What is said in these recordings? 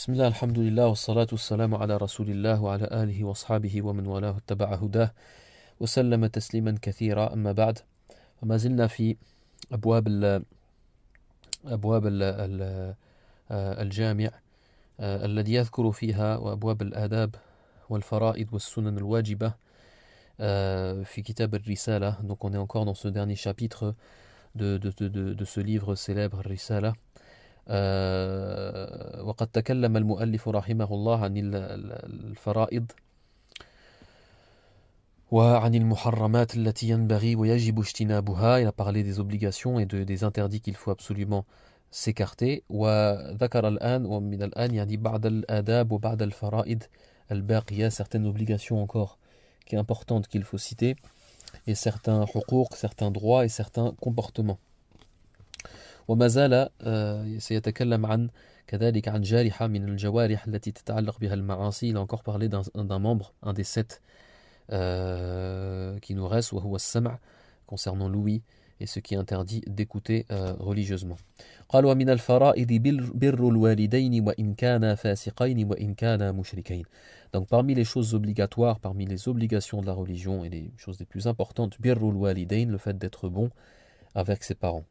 بسم الله الحمد لله والصلاة والسلام على رسول الله وعلى آله وأصحابه ومن والاه اتبع هداه وسلم تسليما كثيرا. أما بعد، فما زلنا في أبواب الجامع الذي يذكر فيها وأبواب الآداب والفرائض والسنن الواجبة في كتاب الرسالة. Donc on est encore dans ce dernier chapitre de ce livre célèbre الرسالة. وقد تكلم المؤلف رحمه الله عن الفرائض وعن المحرمات التي ينبغي ويجب اجتنابها. Il a parlé des obligations et des interdits qu'il faut absolument s'écarter. وذكر الآن ومن الآن يعني بعض الآداب وبعض الفرائض الباقية, certaines obligations encore qui est importante qu'il faut citer, et certains حقوق, certains droits et certains comportements. وما زال سيتكلم عن كذلك عن جارحة من الجوارح التي تتعلق بها المعاصي. Il a encore parlé d'un membre, un des 7 qui nous reste, وهو السمع, concernant l'ouïe et ce qui est interdit d'écouter religieusement. قال ومن الفرائض بر الوالدين وإن كانا فاسقين وإن كانا مشركين. Donc parmi les choses obligatoires, parmi les obligations de la religion et les choses les plus importantes, بر الوالدين, le fait d'être bon avec ses parents.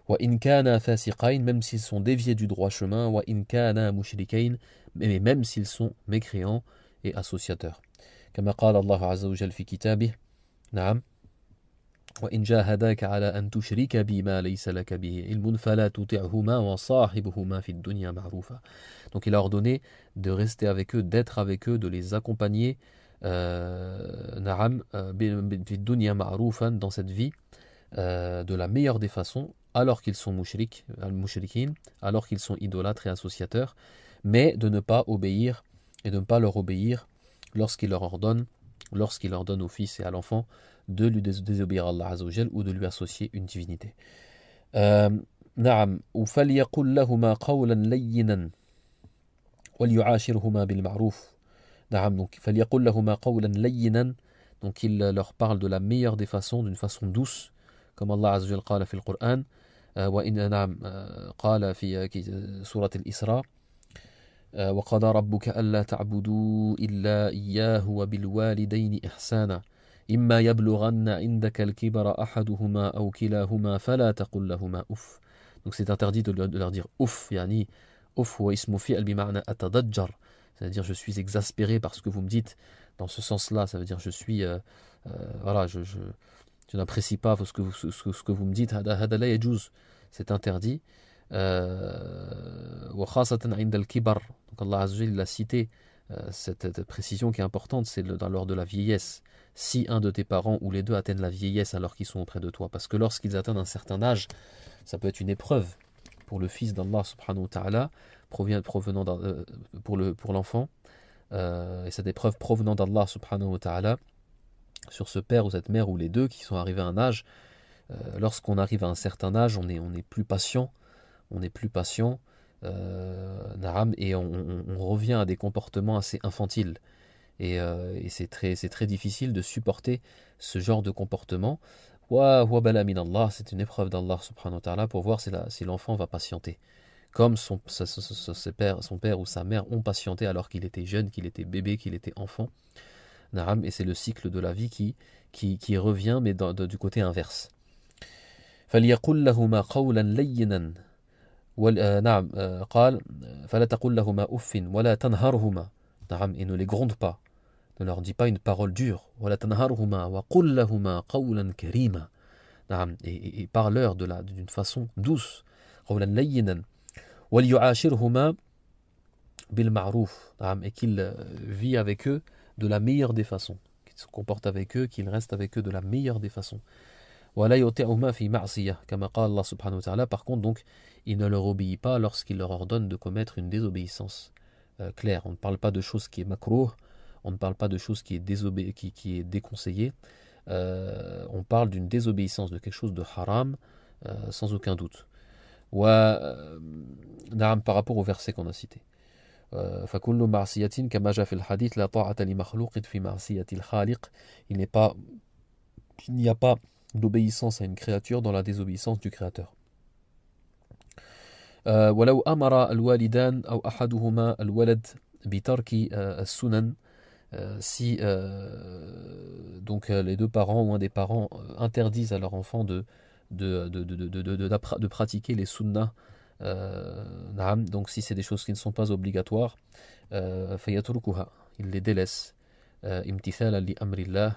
وإن كانا فاسقين, même s'ils sont déviés du droit chemin, وإن كانا مشركين, mais même s'ils sont mécréants et associateurs. كما قال الله عز وجل في كتابه نعم وإن جاهداك على أن تشرك بي ما ليس لك به علم فلا تطعهما وصاحبهما في الدنيا معروفا. Donc il a ordonné de rester avec eux, d'être avec eux, de les accompagner نعم في الدنيا معروفا, dans cette vie de la meilleure des façons, alors qu'ils sont mushrikin, alors qu'ils sont idolâtres et associateurs, mais de ne pas obéir et de ne pas leur obéir lorsqu'il leur ordonne au fils et à l'enfant de lui désobéir à Allah Azza wa Jal ou de lui associer une divinité. نعم فليقل لهما قولا لينا وليعاشرهما بالمعروف. نعم, donc فليقل لهما قولا لينا, donc il leur parle de la meilleure des façons, d'une façon douce, comme Allah Azza wa Jal قال في القرآن وإن نعم قال في سورة الإسراء وقضى ربك ألا تعبدوا إلا إياه وبالوالدين إحسانا إما يبلغن عندك الكبر أحدهما أو كلاهما فلا تقل لهما أف. Donc c'est interdit de leur dire ouf, yani ouf wa ismu fi'l bima'na atadajjar, c'est-à-dire je suis exaspéré par ce que vous me dites. Dans ce sens-là, ça veut dire je suis voilà, je n'apprécie pas ce que vous me dites. هذا لا يجوز, c'est interdit. وخاصة عند الكبر, donc Allah Azza wa Jalla l'a cité, cette précision qui est importante, c'est lors de la vieillesse. Si un de tes parents ou les deux atteignent la vieillesse alors qu'ils sont auprès de toi, parce que lorsqu'ils atteignent un certain âge, ça peut être une épreuve pour le fils d'Allah subhanahu wa ta'ala, provenant pour l'enfant, et cette épreuve provenant d'Allah subhanahu wa ta'ala sur ce père ou cette mère ou les deux qui sont arrivés à un âge. Lorsqu'on arrive à un certain âge, on est plus patient, et on revient à des comportements assez infantiles. Et c'est très difficile de supporter ce genre de comportement. C'est une épreuve d'Allah subhanahu wa ta'ala pour voir si l'enfant va patienter. Comme son père ou sa mère ont patienté alors qu'il était jeune, qu'il était bébé, qu'il était enfant. Et c'est le cycle de la vie qui revient, mais du côté inverse. فليقل لهما قولا لينا نعم قال فلا تقل لهما أف ولا تنهرهما. نعم, et ne les gronde pas, ne leur dis pas une parole dure. ولا تنهرهما وقل لهما قولا كريما. نعم, et parle-leur d'une façon douce. قولا لينا وليعاشرهما بالمعروف. نعم, et qu'il vit avec eux de la meilleure des façons, qu'il se comporte avec eux, qu'il reste avec eux de la meilleure des façons. ولا يطيعهما في معصية كما قال الله سبحانه وتعالى. Par contre, donc, il ne leur obéit pas lorsqu'il leur ordonne de commettre une désobéissance claire. On ne parle pas de chose qui est makrouh, on ne parle pas de chose qui est déconseillée. On parle d'une désobéissance, de quelque chose de haram, sans aucun doute. Par rapport au verset qu'on a cité. فكل معصية كما جاء في الحديث لا طاعة لمخلوق في معصية الخالق. Il n'y a pas d'obéissance à une créature dans la désobéissance du Créateur. ولو أمر الوالدان أو أحدهما الولد بترك السنن si donc les deux parents ou un des parents interdisent à leur enfant de pratiquer les sunnas, donc si c'est des choses qui ne sont pas obligatoires, فيتركها, il les délaisse, امتثالا لأمر الله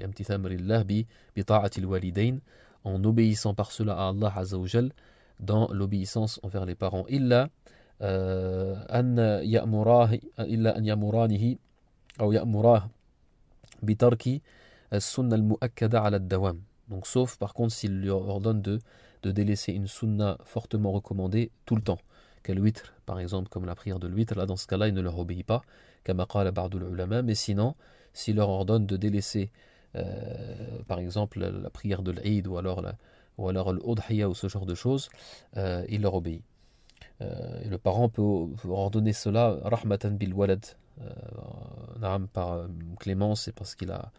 امتثال أمر الله بطاعة الوالدين, en obéissant par cela à Allah Azza wa Jal, dans l'obéissance envers les parents. إلا أن يأمرانه أو يأمراه بترك السنة المؤكدة على الدوام. Donc sauf par contre s'il lui ordonne de délaisser une sunna fortement recommandée tout le temps, quel witr par exemple, comme la prière de l'witr, là dans ce cas-là il ne leur obéit pas, كما قال بعض العلماء. Mais sinon, s'il leur ordonne de délaisser par exemple la prière de l'Eid ou alors l'Udhiyya ou ce genre de choses, il leur obéit. Et le parent peut ordonner cela rahmatan bil walad, par clémence, et parce qu'il a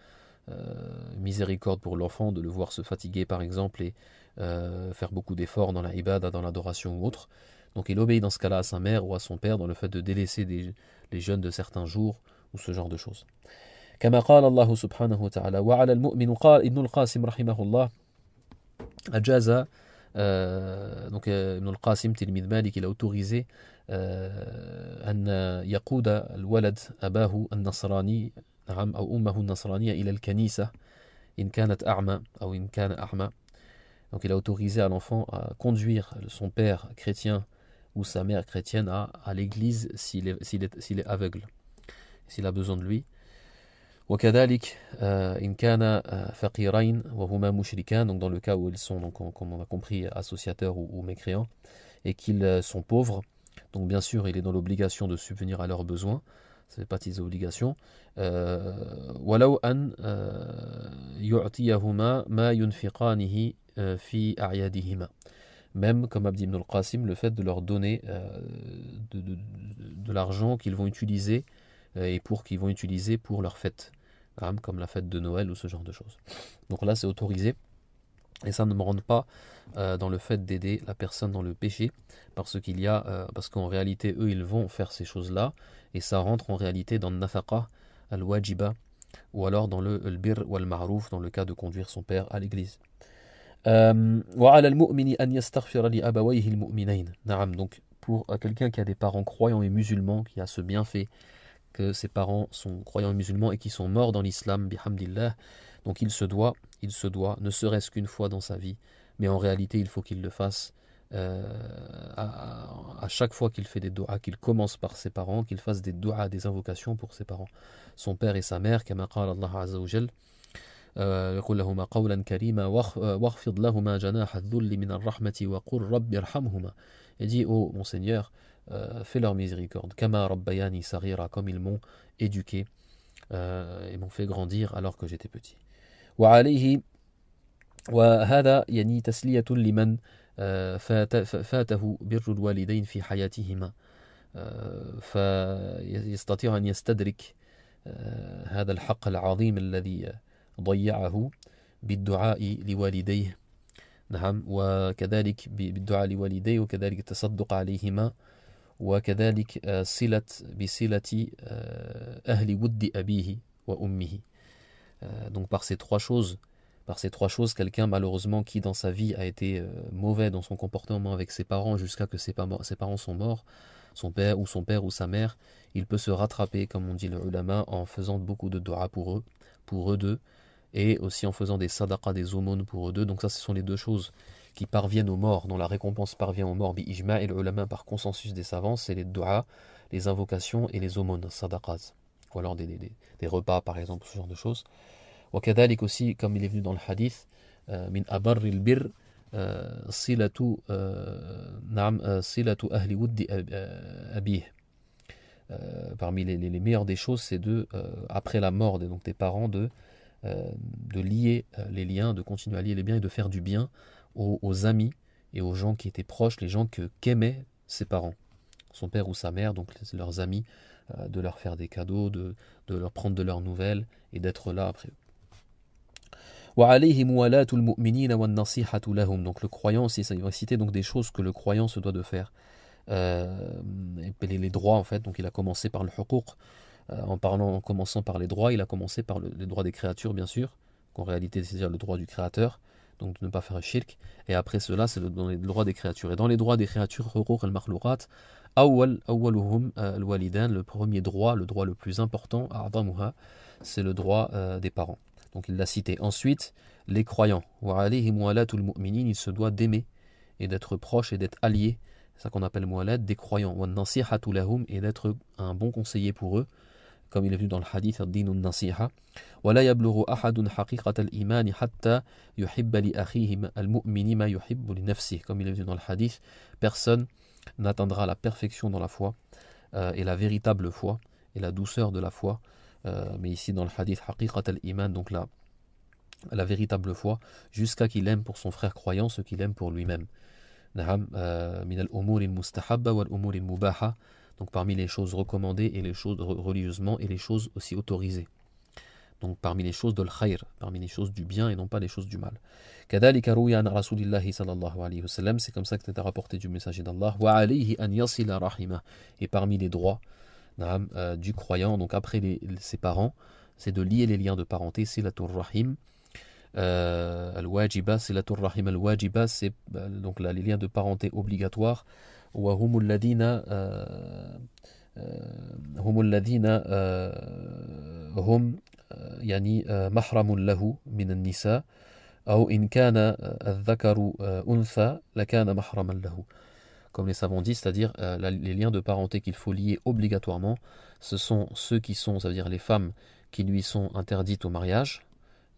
miséricorde pour l'enfant de le voir se fatiguer par exemple et faire beaucoup d'efforts dans la ibada, dans l'adoration ou autre. Donc il obéit dans ce cas-là à sa mère ou à son père dans le fait de délaisser les jeûnes de certains jours ou ce genre de choses. كما قال الله سبحانه وتعالى وعلى المؤمن. قال ابن القاسم رحمه الله أجاز donc Ibn al-Qasim تلميذ مالك, il a autorisé أن يقود الولد أباه النصراني نعم أو أمه النصرانية إلى الكنيسة إن كانت أعمى أو إن كان أعمى. Donc il a autorisé à l'enfant à conduire son père chrétien ou sa mère chrétienne à l'église s'il est aveugle, s'il a besoin de lui. وكذلك إن كان فقيرين وهما مشركان, donc dans le cas où ils sont, donc, comme on a compris, associateurs ou mécréants, et qu'ils sont pauvres, donc bien sûr il est dans l'obligation de subvenir à leurs besoins, ça fait partie des obligations. ولو أن يعطيهما ما ينفقانه في أعيادهما, même comme Abdi ibn al-Qasim, le fait de leur donner de l'argent qu'ils vont utiliser et qu'ils vont utiliser pour leur fête, comme la fête de Noël ou ce genre de choses. Donc là c'est autorisé, et ça ne me rentre pas dans le fait d'aider la personne dans le péché, parce qu'en réalité eux ils vont faire ces choses-là, et ça rentre en réalité dans le nafaqa al-wajiba, ou alors dans le bir wal ma'ruf, dans le cas de conduire son père à l'église. وعلى المؤمن أن يستغفر لأبويه المؤمنين. نعم, donc pour quelqu'un qui a des parents croyants et musulmans, qui a ce bienfait que ses parents sont croyants et musulmans et qui sont morts dans l'islam, bihamdillah, donc il se doit, ne serait-ce qu'une fois dans sa vie, mais en réalité il faut qu'il le fasse à chaque fois qu'il fait des doigts, qu'il commence par ses parents, qu'il fasse des doigts, des invocations pour ses parents, son père et sa mère, كما قال الله عز وجل يقول لهما قولا كريما واخفض لهما جناح الذل من الرحمة وقل رب ارحمهما. Il dit, oh mon Seigneur, fais leur miséricorde, كما ربياني صغيرا, comme ils m'ont éduqué et m'ont fait grandir alors que j'étais petit. وعليه وهذا يعني تسلية لمن فاته بر الوالدين في حياتهما, فيستطيع أن يستدرك هذا الحق العظيم الذي ضيعه بالدعاء لوالديه. نعم, وكذلك بالدعاء لوالديه, وكذلك التصدق عليهما, وكذلك بصلة أهل ود أبيه وأمه. Donc par ces trois choses, quelqu'un malheureusement qui dans sa vie a été mauvais dans son comportement avec ses parents jusqu'à que ses parents sont morts, son père ou sa mère, il peut se rattraper, comme on dit le ulama, en faisant beaucoup de dua pour eux deux, et aussi en faisant des sadaqas, des aumônes pour eux deux. Donc ça, ce sont les deux choses qui parviennent aux morts, dont la récompense parvient aux morts, bi-ijma' et le ulama par consensus des savants, c'est les dua, les invocations et les aumônes, sadaqas, ou alors des repas par exemple, ce genre de choses. وكذلك aussi, comme il est venu dans le hadith, من أبر البر صلة صلة أهل ود أبيه. Parmi les meilleures des choses, c'est après la mort donc des parents, de lier les liens, de continuer à lier les biens et de faire du bien aux amis et aux gens qui étaient proches, les gens qu'aimaient ses parents, son père ou sa mère, donc leurs amis, de leur faire des cadeaux, de leur prendre de leurs nouvelles et d'être là après eux. وعليه موالاة المؤمنين والنصيحة لهم. Donc le croyant aussi, ça va citer donc des choses que le croyant se doit de faire. Les droits en fait, donc il a commencé par le huquq, en commençant par les droits, il a commencé par les droits des créatures bien sûr, qu'en réalité c'est-à-dire le droit du créateur, donc de ne pas faire un shirk, et après cela c'est dans les droits des créatures. Et dans les droits des créatures, huquq al-makhluqat, awwaluhum al-walidan, le premier droit, le droit le plus important, a'zamuha, c'est le droit des parents. Donc il l'a cité. Ensuite, les croyants, wa alayhi muwalatul mu'minin, il se doit d'aimer et d'être proche et d'être allié, c'est ça qu'on appelle muwalat, des croyants, wa nasihatu lahum, et d'être un bon conseiller pour eux, comme il est vu dans le hadith ad-dinu an-nasiha. Wa la yablughu ahadun haqiqata al-iman hatta yuhibba li akhihi al-mu'mini ma yuhibbu li nafsihi, comme il est vu dans le hadith, personne n'atteindra la perfection dans la foi et la véritable foi et la douceur de la foi, mais ici dans le hadith haqiqat al-iman, donc la véritable foi, jusqu'à qu'il aime pour son frère croyant ce qu'il aime pour lui-même. Na'am, min al-umur al-mustahabba wal umur al-mubaha, donc parmi les choses recommandées et les choses religieusement et les choses aussi autorisées. Donc parmi les choses de l'khayr, parmi les choses du bien et non pas les choses du mal. Kadhalika ruya an rasulillahi sallallahu alayhi wa sallam, c'est comme ça que c'était rapporté du messager d'Allah. Wa alayhi an yasila rahimah, et parmi les droits du croyant, donc après ses parents, c'est de lier les liens de parenté, silatur rahim, al-wajiba, silatur rahim al-wajiba, c'est donc là, les liens de parenté obligatoires, wa humul ladina hum يعني محرم له من النساء أو إن كان الذكر أنثى لكان محرما له. Comme les savants disent, c'est-à-dire les liens de parenté qu'il faut lier obligatoirement, ce sont ceux qui sont, ça veut dire les femmes qui lui sont interdites au mariage,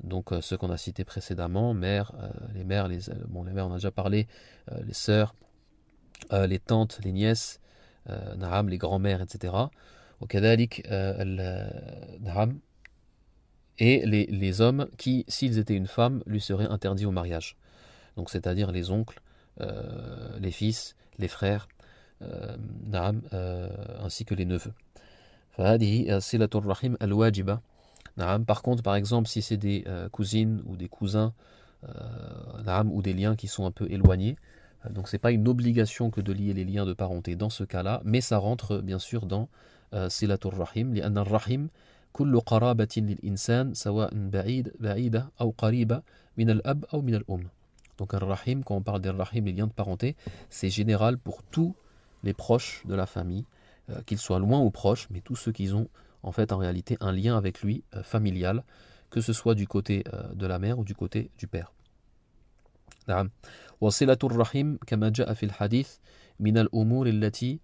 donc ceux qu'on a cités précédemment, les mères, les mères on a déjà parlé, les sœurs, les tantes, les nièces, les grands-mères, etc. وكذلك et les hommes qui, s'ils étaient une femme, lui seraient interdits au mariage. Donc c'est-à-dire les oncles, les fils, les frères, ainsi que les neveux. فهذه صلة الرحم الواجبة. Par contre, par exemple, si c'est des cousines ou des cousins, ou des liens qui sont un peu éloignés, donc c'est pas une obligation que de lier les liens de parenté dans ce cas-là, mais ça rentre bien sûr dans صلة الرحم, لأن الرحم كل قرابة للإنسان سواء بعيدة أو قريبة من الأب أو من الأم. Donc un rahim, quand on parle des rahim, les liens de parenté, c'est général pour tous les proches de la famille, qu'ils soient loin ou proches, mais tous ceux qui ont en fait en réalité un lien avec lui familial, que ce soit du côté de la mère ou du côté du père. نعم. وصلة الرحم كما جاء في الحديث من الأمور التي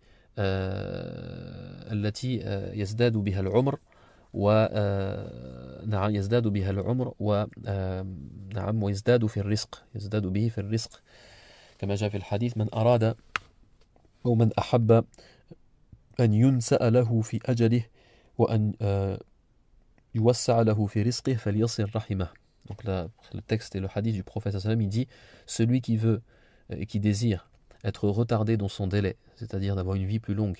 يزداد بها العمر نعم يزداد بها العمر نعم ويزداد في الرزق، يزداد به في الرزق كما جاء في الحديث من أراد أو من أحب أن ينسأ له في أجله وأن يوسع له في رزقه فليصل رحمه. Donc là, le texte et le hadith du prophète sallam, il dit celui qui veut et qui désire être retardé dans son délai, c'est-à-dire d'avoir une vie plus longue,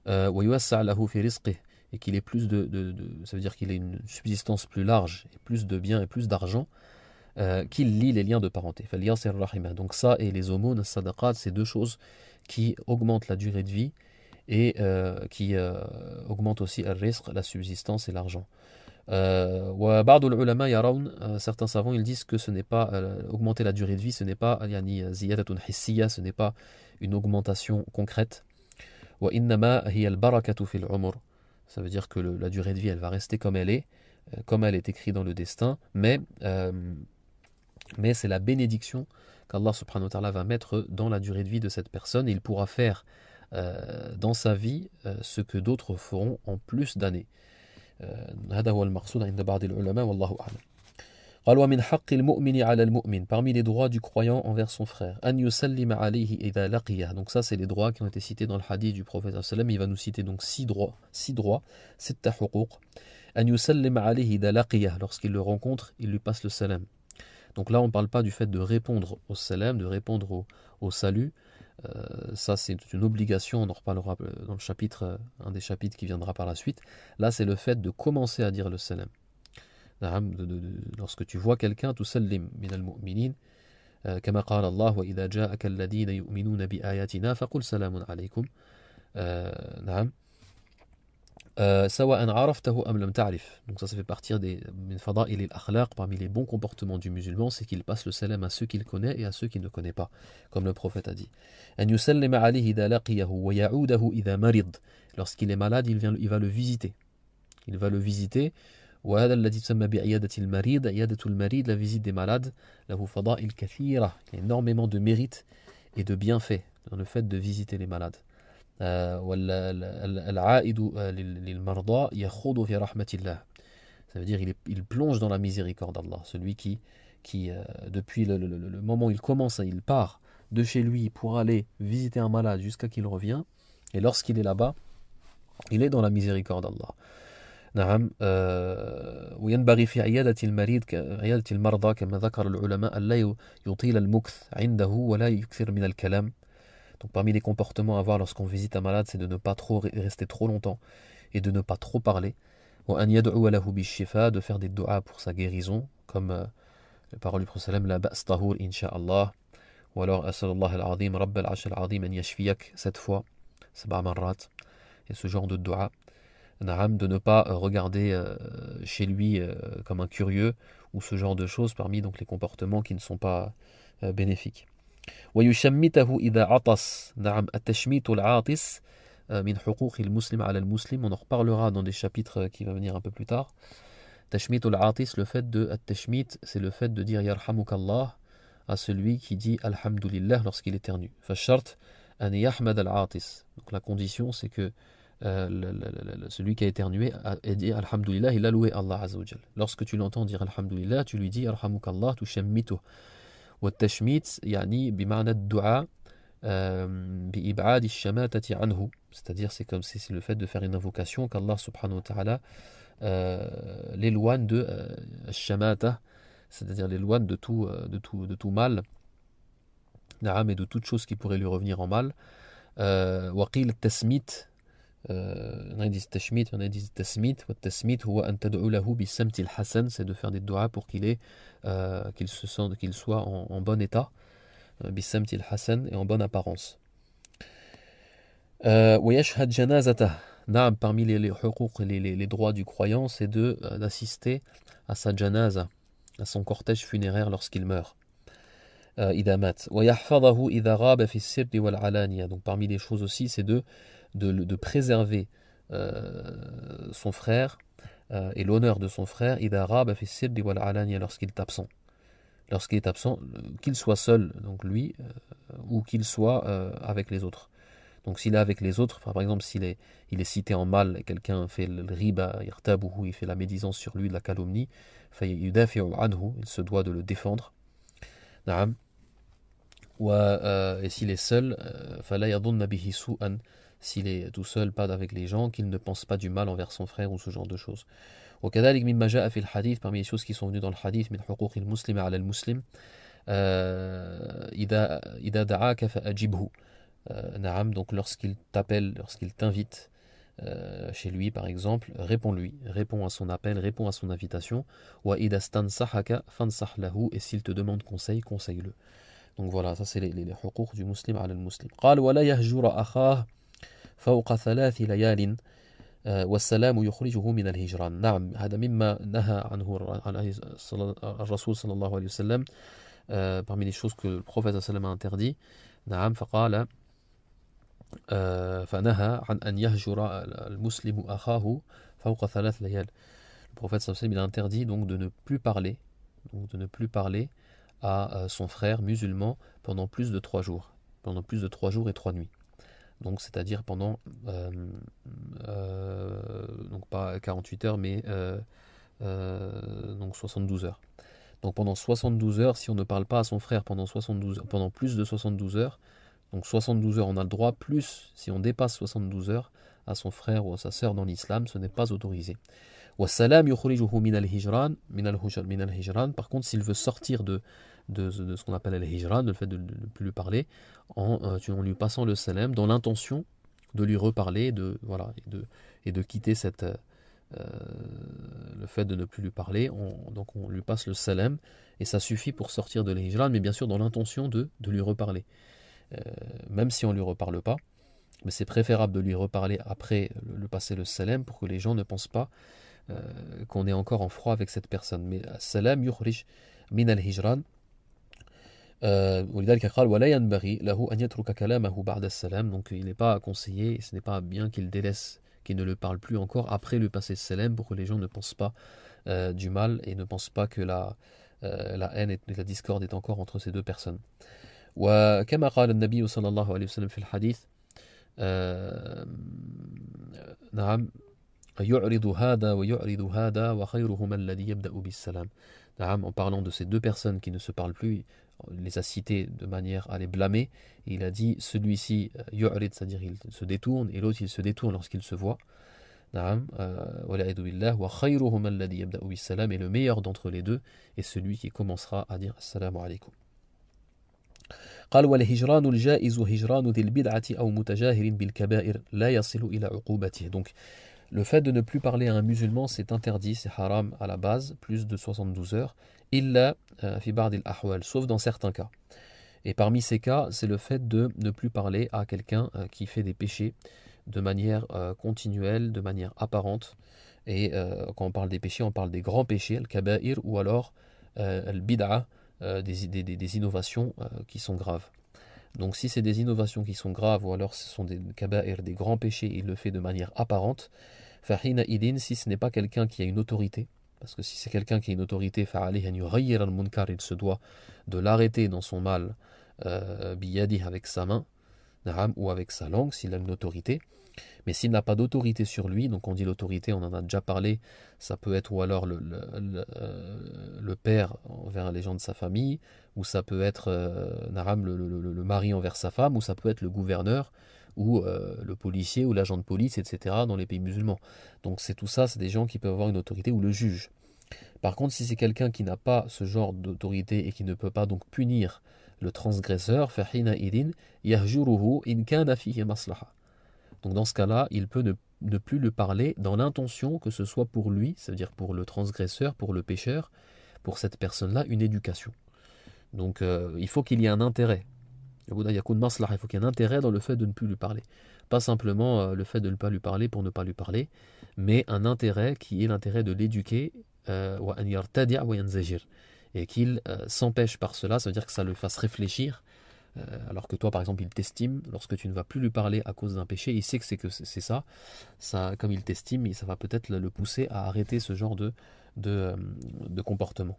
ويوسع له في رزقه, et qu'il ait plus ça veut dire qu'il ait une subsistance plus large et plus de biens et plus d'argent, qu'il lie les liens de parenté. Donc ça et les aumônes, sadaqat, c'est deux choses qui augmentent la durée de vie et qui augmentent aussi al-rizq, la subsistance et l'argent. Certains savants ils disent que ce n'est pas augmenter la durée de vie, ce n'est pas ce n'est pas une augmentation concrète. Ça veut dire que la durée de vie elle va rester comme elle est écrite dans le destin, mais c'est la bénédiction qu'Allah subhanahu wa ta'ala va mettre dans la durée de vie de cette personne, et il pourra faire dans sa vie ce que d'autres feront en plus d'années. هذا هو المقصود عند بعض العلماء والله أعلم. قال ومن حق المؤمن على المؤمن, parmi les droits du croyant envers son frère, أن يسلم عليه إذا لقيه. Donc ça c'est les droits qui ont été cités dans le hadith du prophète sallam. Il va nous citer donc 6 droits, ستة حقوق. أن يسلم عليه إذا لقيه, lorsqu'il le rencontre, il lui passe le salam. Donc là on ne parle pas du fait de répondre au salam, de répondre au salut. Ça c'est une obligation, on en reparlera dans le chapitre, un des chapitres qui viendra par la suite. Là c'est le fait de commencer à dire le salam. Lorsque tu vois quelqu'un, tusallim min al-mu'minin, كما قال الله وإذا جاءك الذين يؤمنون بآياتنا فقل سلام عليكم. نعم. سواء عرفته أم لم تعرف. Donc ça fait partie des min fada'il al-akhlaq, parmi les bons comportements du musulman, c'est qu'il passe le salam à ceux qu'il connaît et à ceux qu'il ne connaît pas, comme le prophète a dit. أن يسلم عليه إذا لقيه ويعوده إذا مرض. Lorsqu'il est malade, il va le visiter. Il va le visiter. وهذا الذي تسمى بعيادة المريض. عيادة المريض, la visite des malades, له فضائل كثيرة. Il y a énormément de mérites et de bienfaits dans le fait de visiter les malades. والعائد للمرضى يخوض في رحمة الله. Ça veut dire il plonge dans la miséricorde d'Allah. Celui qui depuis le moment où il commence, il part de chez lui pour aller visiter un malade jusqu'à qu'il revient. Et lorsqu'il est là-bas, il est dans la miséricorde d'Allah. نعم. وينبغي في عيادة المرضى كما ذكر العلماء ألا يطيل المكث عنده ولا يكثر من الكلام. Donc parmi les comportements à avoir lorsqu'on visite un malade, c'est de ne pas trop rester trop longtemps et de ne pas trop parler. وأن يدعو له بالشفاء, de faire des du'a pour sa guérison, comme les paroles du prophète la ba's tahur insha'Allah. Ou alors أسأل الله العظيم رب العرش العظيم أن يشفيك 7 fois, 7 مرات. Et ce genre de du'a. De ne pas regarder chez lui comme un curieux ou ce genre de choses, parmi donc les comportements qui ne sont pas bénéfiques. ويشمته إذا عطس. نعم. التشميت العاطس من حقوق المسلم على المسلم. On en reparlera dans des chapitres qui vont venir un peu plus tard. تشميت العاطس, le fait de التشميت, c'est le fait de dire يرحمك الله à celui qui dit alhamdulillah lorsqu'il éternue. فالشرط أن يحمد العاطس. Donc la condition, c'est que celui qui a éternué a dit alhamdulillah, il a loué Allah Azza wa Jal. Lorsque tu l'entends dire alhamdulillah, tu lui dis yarhamukallah, tushammitu. والتشميت يعني بمعنى الدعاء بإبعاد الشماتة عنه. C'est-à-dire c'est comme si c'est le fait de faire une invocation qu'Allah subhanahu wa ta'ala l'éloigne de shamata, c'est-à-dire l'éloigne de tout mal, et de toute chose qui pourrait lui revenir en mal. وقيل التسميت. On a dit tashmit, on a dit tasmit. والتسميت هو أن تدعو له بالسمت الحسن, c'est de faire des du'a pour qu'il se sente, qu'il soit en bon état, بالسمت الحسن, et en bonne apparence. ويشهد جنازته. نعم, parmi les droits du croyant, c'est d'assister à sa janaza, à son cortège funéraire lorsqu'il meurt. إذا مات. ويحفظه إذا غاب في السر والعلانية. Donc parmi les choses aussi, c'est de préserver son frère et l'honneur de son frère إذا غاب في السر والعلانية, lorsqu'il est absent. Lorsqu'il est absent, qu'il soit seul, donc lui, ou qu'il soit avec les autres. Donc s'il est avec les autres, par exemple s'il est cité en mal, quelqu'un fait le riba, il fait la médisance sur lui, de la calomnie, فيدافع عنه, il se doit de le défendre. نعم. Et s'il est seul, فلا يظن به سوءا, s'il est tout seul, pas avec les gens, qu'il ne pense pas du mal envers son frère ou ce genre de choses. وكذلك مما جاء في الحديث, parmi les choses qui sont venues dans le hadith, من حقوق المسلم على المسلم إذا دعاك فأجبه. نعم, donc lorsqu'il t'appelle, lorsqu'il t'invite chez lui par exemple, réponds-lui, réponds à son appel, réponds à son invitation. وإذا استنصحك فانصح له, et s'il te demande conseil, conseille-le. Donc voilà, ça c'est les حقوق du muslim على المسلم. قال ولا يهجر أخاه فوق 3 ليال والسلام يخرجه من الهجران. نعم, هذا مما نهى عنه الرسول صلى الله عليه وسلم, parmi les choses que le prophète صلى الله عليه وسلم a interdit. نعم, فقال فنهى عن أن يهجر المسلم أخاه فوق 3 ليال. Le prophète صلى الله عليه وسلم, il a interdit donc de ne plus parler à son frère musulman pendant plus de 3 jours, et 3 nuits. Donc c'est-à-dire pendant donc pas 48 heures mais donc 72 heures. Donc pendant 72 heures, si on ne parle pas à son frère pendant plus de 72 heures, donc 72 heures on a le droit, plus si on dépasse 72 heures à son frère ou à sa sœur dans l'islam, ce n'est pas autorisé. والسلام يخرجه من الهجران من الهجران. Par contre, s'il veut sortir de ce qu'on appelle le hijran, le fait de ne plus lui parler, en lui passant le salam, dans l'intention de lui reparler, et de quitter euh, le fait de ne plus lui parler, donc on lui passe le salam, et ça suffit pour sortir de l'hijran, mais bien sûr dans l'intention de lui reparler. Euh, Même si on ne lui reparle pas, mais c'est préférable de lui reparler après le passer le salam pour que les gens ne pensent pas qu'on est encore en froid avec cette personne. Mais salam yukhrij min al-hijran. ولذلك قال ولا ينبغي له أن يترك كلامه بعد السلام. Donc il n'est pas conseillé, ce n'est pas bien qu'il délaisse, qu'il ne le parle plus encore après le passer le salam pour que les gens ne pensent pas du mal et ne pensent pas que la haine et la discorde est encore entre ces deux personnes. وكما قال النبي صلى الله عليه وسلم في الحديث نعم يعرض هذا ويعرض هذا وخيرهما الذي يبدأ بالسلام. En parlant de ces deux personnes qui ne se parlent plus, il les a cités de manière à les blâmer. Et il a dit celui-ci, yu'rid, c'est-à-dire il se détourne, et l'autre il se détourne lorsqu'il se voit. Et le meilleur d'entre les deux est celui qui commencera à dire Assalamu alaikum. قال والهجران الجائز هجران ذي البدعة أو متجاهر بالكبائر لا يصل إلى عقوبته. Donc le fait de ne plus parler à un musulman, c'est interdit, c'est haram à la base, plus de 72 heures, illa fi ba'd al-ahwal, sauf dans certains cas. Et parmi ces cas, c'est le fait de ne plus parler à quelqu'un qui fait des péchés de manière continuelle, de manière apparente. Et quand on parle des péchés, on parle des grands péchés, al-kaba'ir, ou alors al-bid'a, des innovations qui sont graves. Donc si c'est des innovations qui sont graves, ou alors ce sont des kaba'ir, des grands péchés, il le fait de manière apparente, fahina idin, si ce n'est pas quelqu'un qui a une autorité, parce que si c'est quelqu'un qui a une autorité, fa'alayhi an yughayyir al-munkar, il se doit de l'arrêter dans son mal, biyadih, avec sa main, ou avec sa langue, s'il a une autorité. Mais s'il n'a pas d'autorité sur lui, donc on dit l'autorité, on en a déjà parlé, ça peut être ou alors le père envers les gens de sa famille, ou ça peut être le mari envers sa femme, ou ça peut être le gouverneur, ou le policier, ou l'agent de police, etc. dans les pays musulmans. Donc c'est tout ça, c'est des gens qui peuvent avoir une autorité, ou le juge. Par contre, si c'est quelqu'un qui n'a pas ce genre d'autorité et qui ne peut pas donc punir le transgresseur, fahina idin yahjuruhu in kana fihi maslaha. Donc dans ce cas-là, il peut ne plus le parler dans l'intention que ce soit pour lui, c'est-à-dire pour le transgresseur, pour le pécheur, pour cette personne-là, une éducation. Donc il faut qu'il y ait un intérêt. Il faut qu'il y ait un intérêt dans le fait de ne plus lui parler. Pas simplement le fait de ne pas lui parler pour ne pas lui parler, mais un intérêt qui est l'intérêt de l'éduquer, et qu'il s'empêche par cela, ça veut dire que ça le fasse réfléchir. Alors que toi, par exemple, il t'estime, lorsque tu ne vas plus lui parler à cause d'un péché, il sait que c'est ça, comme il t'estime, ça va peut-être le pousser à arrêter ce genre de comportement.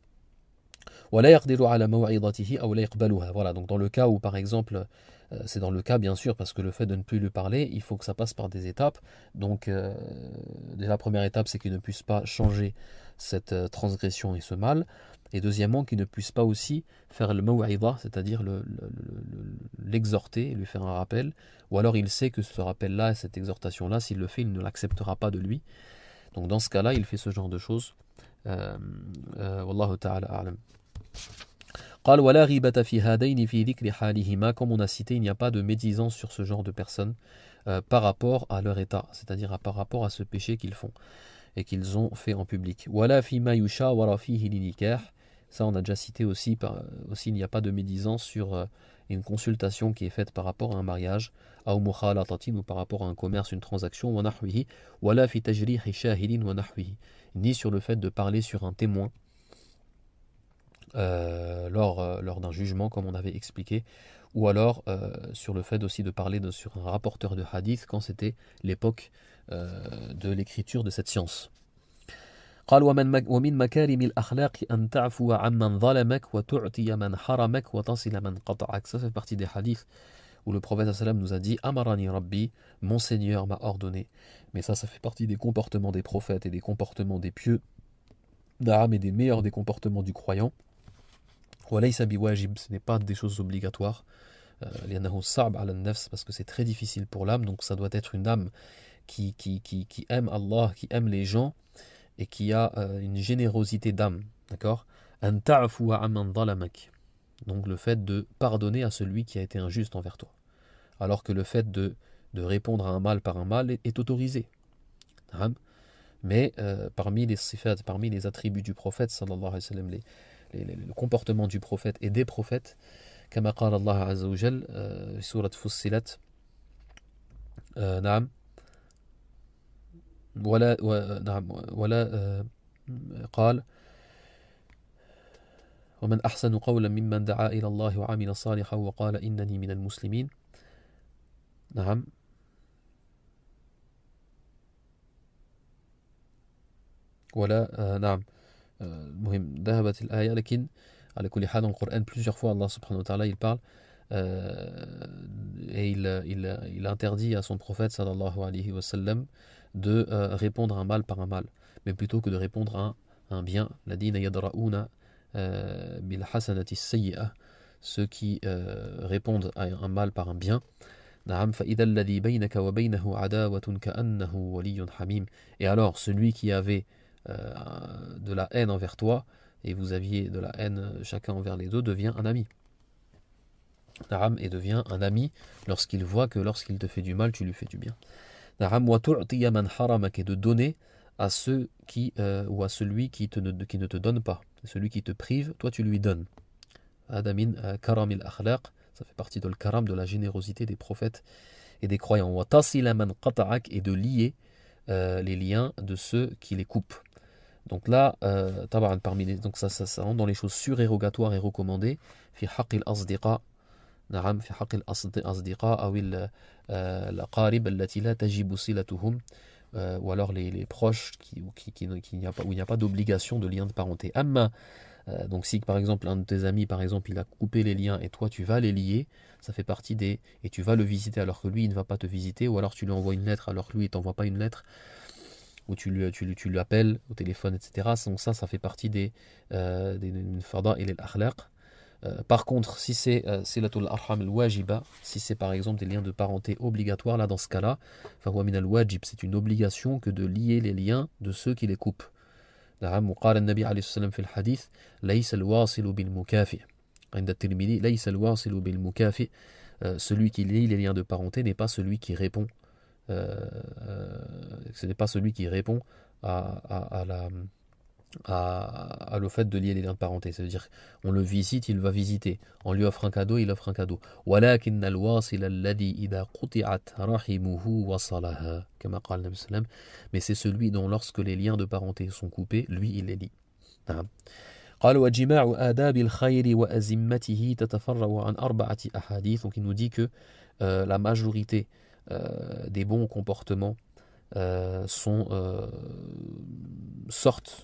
Voilà, donc dans le cas où, par exemple, c'est dans le cas, bien sûr, parce que le fait de ne plus lui parler, il faut que ça passe par des étapes. Donc, déjà, la première étape, c'est qu'il ne puisse pas changer cette transgression et ce mal. Et deuxièmement, qu'il ne puisse pas aussi faire le maw'idha, c'est-à-dire l'exhorter, lui faire un rappel. Ou alors il sait que ce rappel-là, cette exhortation-là, s'il le fait, il ne l'acceptera pas de lui. Donc dans ce cas-là, il fait ce genre de choses. Wallahu ta'ala a'lam. قال ولا غيبة في هذين في ذكر حالهما, comme on a cité, il n'y a pas de médisance sur ce genre de personnes par rapport à leur état, c'est-à-dire par rapport à ce péché qu'ils font et qu'ils ont fait en public. ولا فيما يشاور فيه لنكاح, ça on a déjà cité aussi, il n'y a pas de médisance sur une consultation qui est faite par rapport à un mariage, أو مخالطة, ou par rapport à un commerce, une transaction, ونحوه, ولا في تجريح شاهد ونحوه, ni sur le fait de parler sur un témoin lors d'un jugement, comme on avait expliqué, ou alors sur le fait aussi de parler sur un rapporteur de hadith quand c'était l'époque de l'écriture de cette science. قال ومن مكارم الأخلاق أن تعفو عمن ظلمك وتعطي من حرمك وتصل من قطعك. Ça fait partie des hadiths où le prophète sallam nous a dit Amarani Rabbi, mon Seigneur m'a ordonné. Mais ça fait partie des comportements des prophètes et des comportements des pieux, et des meilleurs des comportements du croyant. وَلَيْسَ بِوَاجِب, ce n'est pas des choses obligatoires. لأنه صعب على النفس, parce que c'est très difficile pour l'âme, donc ça doit être une âme qui aime Allah, qui aime les gens, et qui a une générosité d'âme, d'accord. أَن تَعْفُوَ عَمَّنْ ظَلَمَكَ, donc le fait de pardonner à celui qui a été injuste envers toi, alors que le fait de répondre à un mal par un mal est autorisé. Mais parmi les sifat, parmi les attributs du prophète, sallallahu alayhi wa sallam, le comportement du prophète et des prophètes, كما قال الله عز وجل في سورة فصلت نعم ولا قال ومن أحسن قولا ممن دعا إلى الله وعمل صالحا وقال إنني من المسلمين نعم ولا نعم المهم ذهبت الآية لكن على كل حال dans le Coran plusieurs fois Allah subhanahu wa ta'ala il parle et il interdit à son prophète sallallahu alayhi wa sallam de répondre à un mal par un mal, mais plutôt que de répondre à un bien. Ladina yadra'una bil hasanati sayyi'ah, ceux qui répondent à un mal par un bien. Na'am fa idha alladhi baynaka wa baynahu adawatun ka'annahu waliyyun hamim. Et alors celui qui avait de la haine envers toi et vous aviez de la haine chacun envers les deux devient un ami. Na'am, et devient un ami lorsqu'il voit que lorsqu'il te fait du mal tu lui fais du bien. Na'am wa tu'tiya man haramak, et de donner à ceux qui ou à celui qui ne te donne pas, celui qui te prive, toi tu lui donnes. Adamin karamil akhlaq, ça fait partie de le karam, de la générosité des prophètes et des croyants. Wa tasila man qata'ak, et de lier les liens de ceux qui les coupent. Donc là, donc ça rentre dans les choses surérogatoires et recommandées. Fi haqqil asdiqa, نعم في حق الأصدقاء أو الأقارب التي لا تجب صلتهم, ou alors les proches où il n'y a pas d'obligation de lien de parenté. Amma, donc si par exemple un de tes amis par exemple il a coupé les liens et toi tu vas les lier, ça fait partie des, et tu vas le visiter alors que lui il ne va pas te visiter, ou alors tu lui envoies une lettre alors que lui il t'envoie pas une lettre, ou tu lui appelles au téléphone, etc. Donc ça fait partie des farda et les akhlaq. Par contre, si c'est silatul arham al-wajiba, si c'est par exemple des liens de parenté obligatoires, là dans ce cas-là, fahuwa min al-wajib, c'est une obligation que de lier les liens de ceux qui les coupent. نعم وقال النبي عليه الصلاة والسلام في الحديث ليس الواصل بالمكافئ عند الترمذي ليس الواصل بالمكافئ, celui qui lie les liens de parenté n'est pas celui qui répond ce n'est pas celui qui répond à le fait de lier les liens de parenté. Ça veut dire on le visite, il va visiter. On lui offre un cadeau, il offre un cadeau. ولكن الواصل الذي إذا قطعت رحمه وصلها كما قال النبي صلى الله عليه وسلم. Mais c'est celui dont lorsque les liens de parenté sont coupés, lui il les lie. قال وجماع آداب الخير وأزمته تتفرع عن 4 أحاديث. Donc il nous dit que la majorité des bons comportements sortent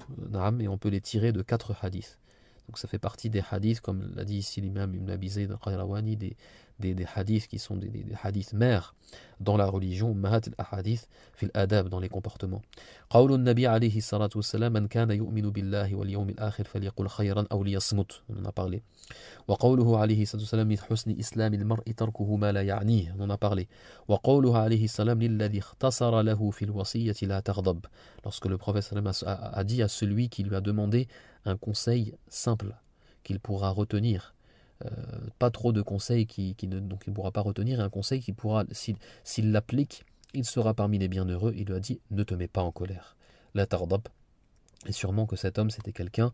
et on peut les tirer de 4 hadiths. Donc ça fait partie des hadiths, comme l'a dit ici l'imam Ibn Abi Zayd al-Qayrawani, des hadiths qui sont des hadiths mères dans la religion, mahat al-ahadith fil adab, dans les comportements. قول النبي عليه الصلاة والسلام من كان يؤمن بالله واليوم الآخر فليقل خيرا أو ليصمت, on en a parlé. وقوله عليه الصلاة والسلام من حسن إسلام المرء تركه ما لا يعنيه, on en a parlé. وقوله عليه السلام للذي اختصر له في الوصية لا تغضب, lorsque le prophète a dit à celui qui lui a demandé un conseil simple qu'il pourra retenir, pas trop de conseils donc il ne pourra pas retenir, un conseil qui pourra, s'il l'applique, il sera parmi les bienheureux. Il lui a dit ne te mets pas en colère, la tardab. Et sûrement que cet homme c'était quelqu'un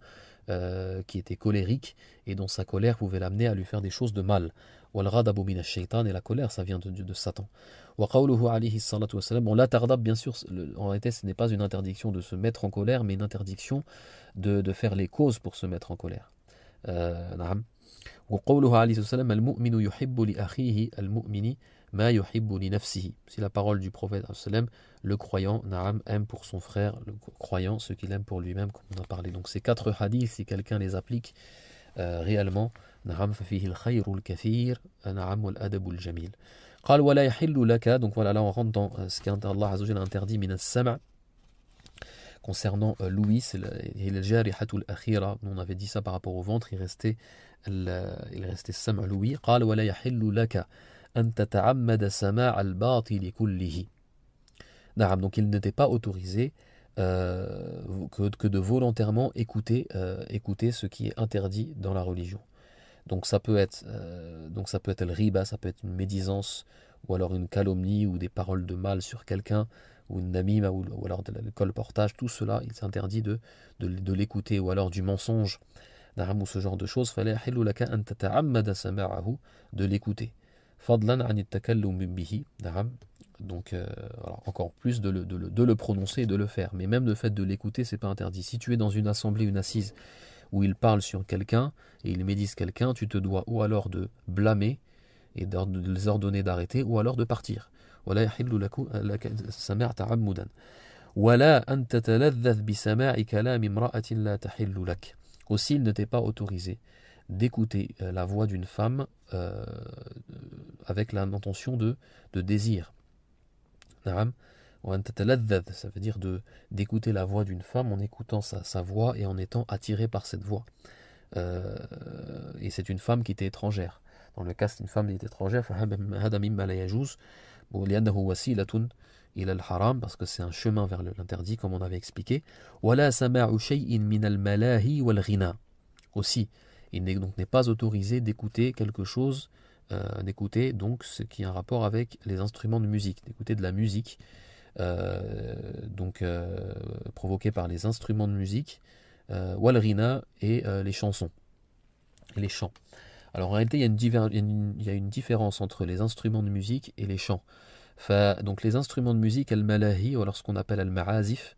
qui était colérique et dont sa colère pouvait l'amener à lui faire des choses de mal. Wal-ghadabu min ash-shaytan, et la colère ça vient de Satan. Wa qawluhu alayhi salatu wa salam, bon la tardab bien sûr en réalité ce n'est pas une interdiction de se mettre en colère, mais une interdiction de faire les causes pour se mettre en colère. Na'am. Wa qawluhu alayhi salam al-mu'minu yuhibbu li akhihi al-mu'mini ma yuhibbu li nafsihi. C'est la parole du prophète sallam, le croyant na'am aime pour son frère, le croyant ce qu'il aime pour lui-même, comme on a parlé. Donc ces 4 hadiths, si quelqu'un les applique réellement, نعم ففيه الخير الكثير نعم والأدب الجميل. قال ولا يحل لك, donc voilà, là on rentre dans ce qu'Allah Azza wa Jalla interdit من السمع concernant l'ouïe, c'est le jarihatul akhira, on avait dit ça par rapport au ventre, il restait السمع l'ouïe. قال ولا يحل لك أن تتعمد سماع الباطل كله. نعم, donc il n'était pas autorisé que de volontairement écouter ce qui est interdit dans la religion. Donc ça peut être le riba, ça peut être une médisance, ou alors une calomnie, ou des paroles de mal sur quelqu'un, ou une namima, ou alors de le colportage, tout cela, il s'interdit de l'écouter, ou alors du mensonge, ou ce genre de choses, فلا يحل لك أن تتعمد سماعه, de l'écouter. فضلا عن التكلم به, donc alors, encore plus de le prononcer et de le faire. Mais même le fait de l'écouter, c'est pas interdit. Si tu es dans une assemblée, une assise, où il parle sur quelqu'un, et il médise quelqu'un, tu te dois ou alors de blâmer, et de les ordonner d'arrêter, ou alors de partir. ولا يحل لك السماع تعمدا ولا أن تتلذذ بسماع كلام امرأة لا تحل لك. Aussi, il ne t'est pas autorisé d'écouter la voix d'une femme avec l'intention de désir. نعم. وأن تتلذذ, ça veut dire d'écouter la voix d'une femme en écoutant sa voix et en étant attiré par cette voix. Et c'est une femme qui était étrangère. Dans le cas, c'est une femme qui était étrangère, فهذا مما لا يجوز لأنه وسيلة إلى الحرام, parce que c'est un chemin vers l'interdit, comme on avait expliqué. ولا سماع شيء من الملاهي والغنى. Aussi, il n'est pas autorisé d'écouter quelque chose, d'écouter donc ce qui a un rapport avec les instruments de musique, d'écouter de la musique, provoquée par les instruments de musique, wal-ghina, et les chansons, et les chants. Alors en réalité, il y a une différence entre les instruments de musique et les chants. Donc les instruments de musique, al-malahi, ou alors ce qu'on appelle al-ma'azif,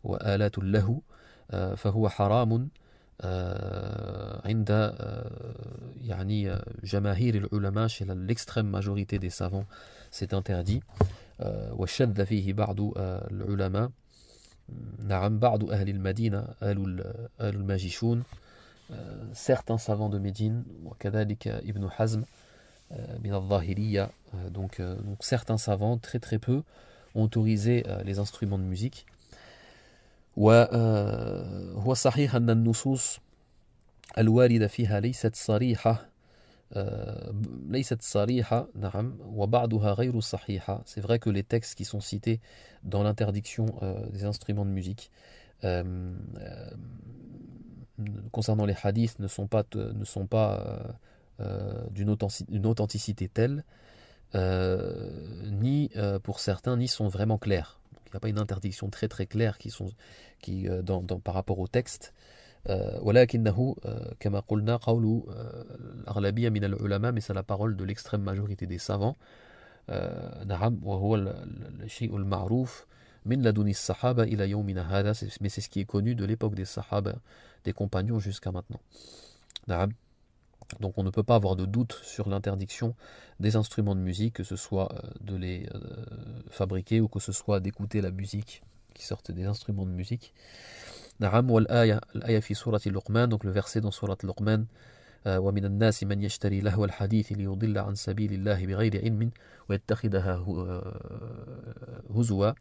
ou alatul lahu, فهو حرام عند يعني جماهير العلماء, chez l'extrême majorité des savants, c'est interdit. وشذ فيه بعض العلماء, نعم, بعض أهل المدينة أهل الماجشون, certains savants de Médine, وكذلك ابن حزم من الظاهرية, donc certains savants, très très peu, ont autorisé les instruments de musique. وهو صحيح أن النصوص الواردة فيها ليست صريحة, نعم, وبعضها غير صحيحة. C'est vrai que les textes qui sont cités dans l'interdiction des instruments de musique concernant les hadiths ne sont pas d'une authenticité telle, ni pour certains, ni sont vraiment clairs. Donc, il n'y a pas une interdiction très très claire par rapport au texte. ولكنه كما قلنا قول الأغلبية من العلماء, mais c'est la parole de l'extrême majorité des savants. نعم, وهو الشيء المعروف من لدن الصحابة إلى يومنا هذا, mais c'est ce qui est connu de l'époque des sahaba, des compagnons, jusqu'à maintenant. نعم. Donc on ne peut pas avoir de doute sur l'interdiction des instruments de musique, que ce soit de les fabriquer ou que ce soit d'écouter la musique qui sortent des instruments de musique. نعم. والآية في سورة لقمان, donc le verset dans سورة لقمان, ومن الناس من يشتري لهو الحديث ليضل عن سبيل الله بغير علم ويتخذها هزوا.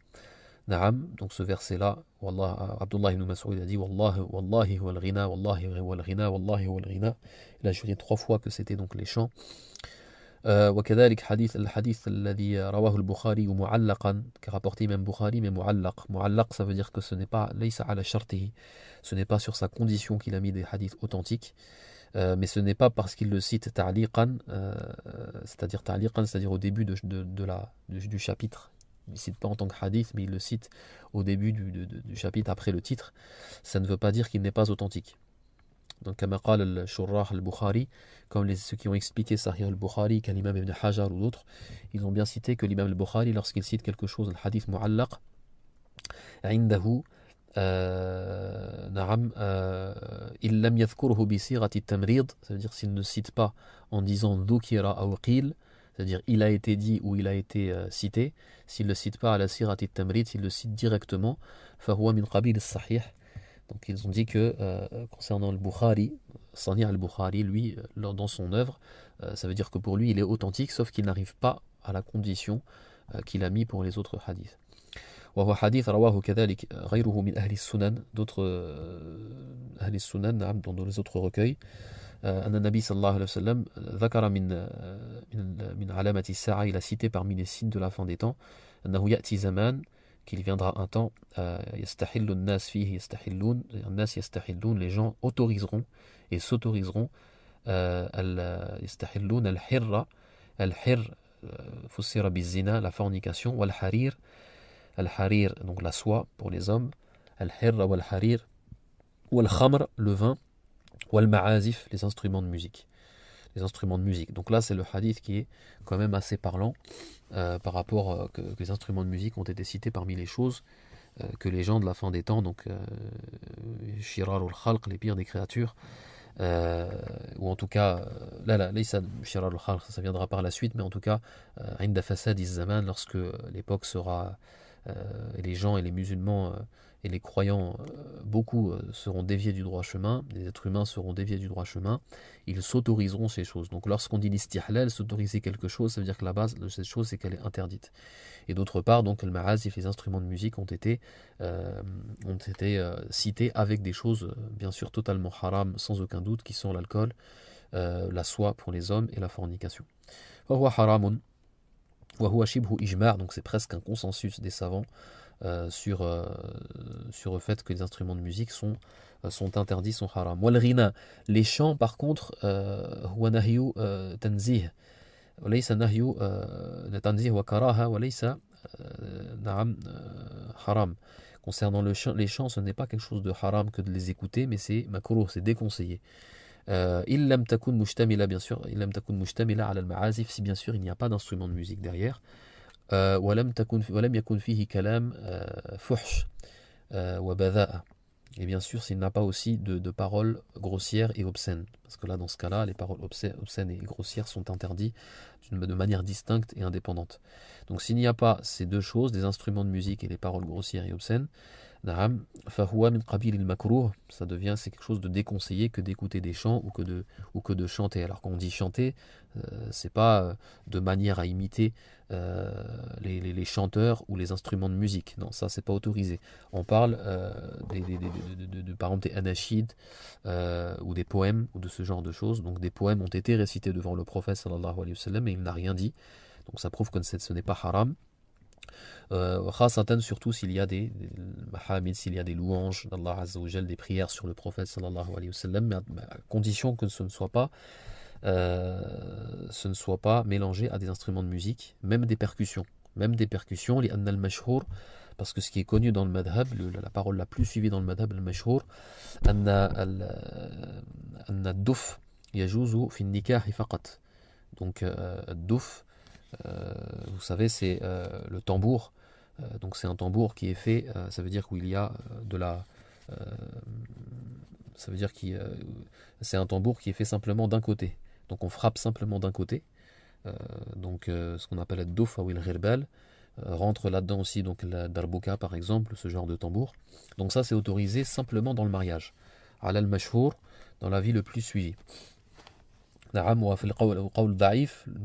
نعم, donc ce verset-là, Abdullah ibn Mas'ud a dit Wallahi huwa al-ghina, Wallahi huwa al-ghina, Wallahi huwa al-ghina. Il a juré 3 fois que c'était donc les chants. وكذلك الحديث الذي رواه البخاري معلقا, qu'a rapporté Imam Bukhari, mais mu'allaq, ça veut dire que ce n'est pas laysa ala shartihi, ce n'est pas sur sa condition qu'il a mis des hadiths authentiques, mais ce n'est pas parce qu'il le cite ta'liqan, c'est-à-dire au début du chapitre. Il ne cite pas en tant que hadith, mais il le cite au début du chapitre, après le titre. Ça ne veut pas dire qu'il n'est pas authentique. Donc, comme قال الشراح البخاري, comme ceux qui ont expliqué Sahih al-Bukhari, comme l'imam Ibn Hajar ou d'autres, ils ont bien cité que l'imam al-Bukhari, lorsqu'il cite quelque chose, le hadith mu'allaq, عنده نعم إن لم يذكره بصيغة التمريض, ça veut dire s'il ne cite pas en disant ذكر أو قيل, c'est-à-dire il a été dit ou il a été cité, s'il ne le cite pas à la sirat al-tamrid, s'il le cite directement, فهو من قبيل الصحيح. Donc ils ont dit que concernant le Bukhari, Sahih al-Bukhari, lui, dans son œuvre, ça veut dire que pour lui il est authentique, sauf qu'il n'arrive pas à la condition qu'il a mis pour les autres hadiths. وهو حديث رواه كذلك غيره من أهل السنن, d'autres أهل السنن, dans les autres recueils. أن النبي صلى الله عليه وسلم ذكر من علامة الساعة, il a cité parmi les signes de la fin des temps, أنه يأتي زمان, qu'il viendra un temps, يستحل الناس فيه يستحلون, الناس يستحلون, les gens autoriseront et s'autoriseront, يستحلون الحر فسر بالزنا, la fornication, والحرير al-harir, donc la soie pour les hommes, al-hirra wal-harir, wal-khamr, le vin, wal-ma'azif, les instruments de musique. Les instruments de musique. Donc là, c'est le hadith qui est quand même assez parlant par rapport que les instruments de musique ont été cités parmi les choses que les gens de la fin des temps, donc shirar al-khalq, les pires des créatures, ou en tout cas, là, shirar al-khalq, ça viendra par la suite, mais en tout cas, inda fasad iz-zaman, lorsque l'époque sera, et les gens et les musulmans et les croyants, beaucoup seront déviés du droit chemin, les êtres humains seront déviés du droit chemin, ils s'autoriseront ces choses. Donc lorsqu'on dit l'istihlal, s'autoriser quelque chose, ça veut dire que la base de cette chose, c'est qu'elle est interdite. Et d'autre part, donc le ma'azif, les instruments de musique ont été cités avec des choses bien sûr totalement haram, sans aucun doute, qui sont l'alcool, la soie pour les hommes et la fornication. Wa haramun, wa huwa shibhu ijma', donc c'est presque un consensus des savants sur le fait que les instruments de musique sont interdits, sont haram. Wal ghina, les chants par contre, huwa nahyu tanzih. وليس نهي تنزيه وكراهة وليس نعم haram. Concernant les chants, ce n'est pas quelque chose de haram que de les écouter, mais c'est makruh, c'est déconseillé. Il lam takun mushtamila, bien sûr, il lam takun mushtamila ala al-ma'azif, si bien sûr il n'y a pas d'instrument de musique derrière. ولم يكن فيه كلام فحش وبذاء. Et bien sûr, s'il n'a pas aussi de paroles grossières et obscènes. Parce que là, dans ce cas-là, les paroles obscènes et grossières sont interdites de manière distincte et indépendante. Donc s'il n'y a pas ces deux choses, des instruments de musique et les paroles grossières et obscènes, na'am, fahuwa min qabil al-makruh, c'est quelque chose de déconseillé que d'écouter des chants ou que de chanter. Alors quand on dit chanter, c'est pas de manière à imiter les chanteurs ou les instruments de musique. Non, ça c'est pas autorisé. On parle par exemple des anashids ou des poèmes ou de ce genre de choses. Donc des poèmes ont été récités devant le prophète sallallahu alayhi wa sallam mais il n'a rien dit. Donc ça prouve que ce n'est pas haram. Khasatan, surtout s'il y a des mahamid, s'il y a des louanges d'Allah Azza wa Jal, des prières sur le prophète sallallahu alayhi wa sallam, mais à condition que ce ne soit pas mélangé à des instruments de musique, même des percussions, li anna al-mashhur, parce que ce qui est connu dans le madhab, la parole la plus suivie dans le madhab al-mashhur, anna ad-duf yajuzu fi an-nikah faqat. Donc ad-duf, vous savez, c'est le tambour. Donc c'est un tambour qui est fait, ça veut dire qu'il y a de la... ça veut dire que c'est un tambour qui est fait simplement d'un côté. Donc on frappe simplement d'un côté. Ce qu'on appelle le douf ou le ghirbal rentre là-dedans aussi, donc la darbouka par exemple, ce genre de tambour. Donc ça c'est autorisé simplement dans le mariage. Ala al-mashhour, dans la vie le plus suivie. Une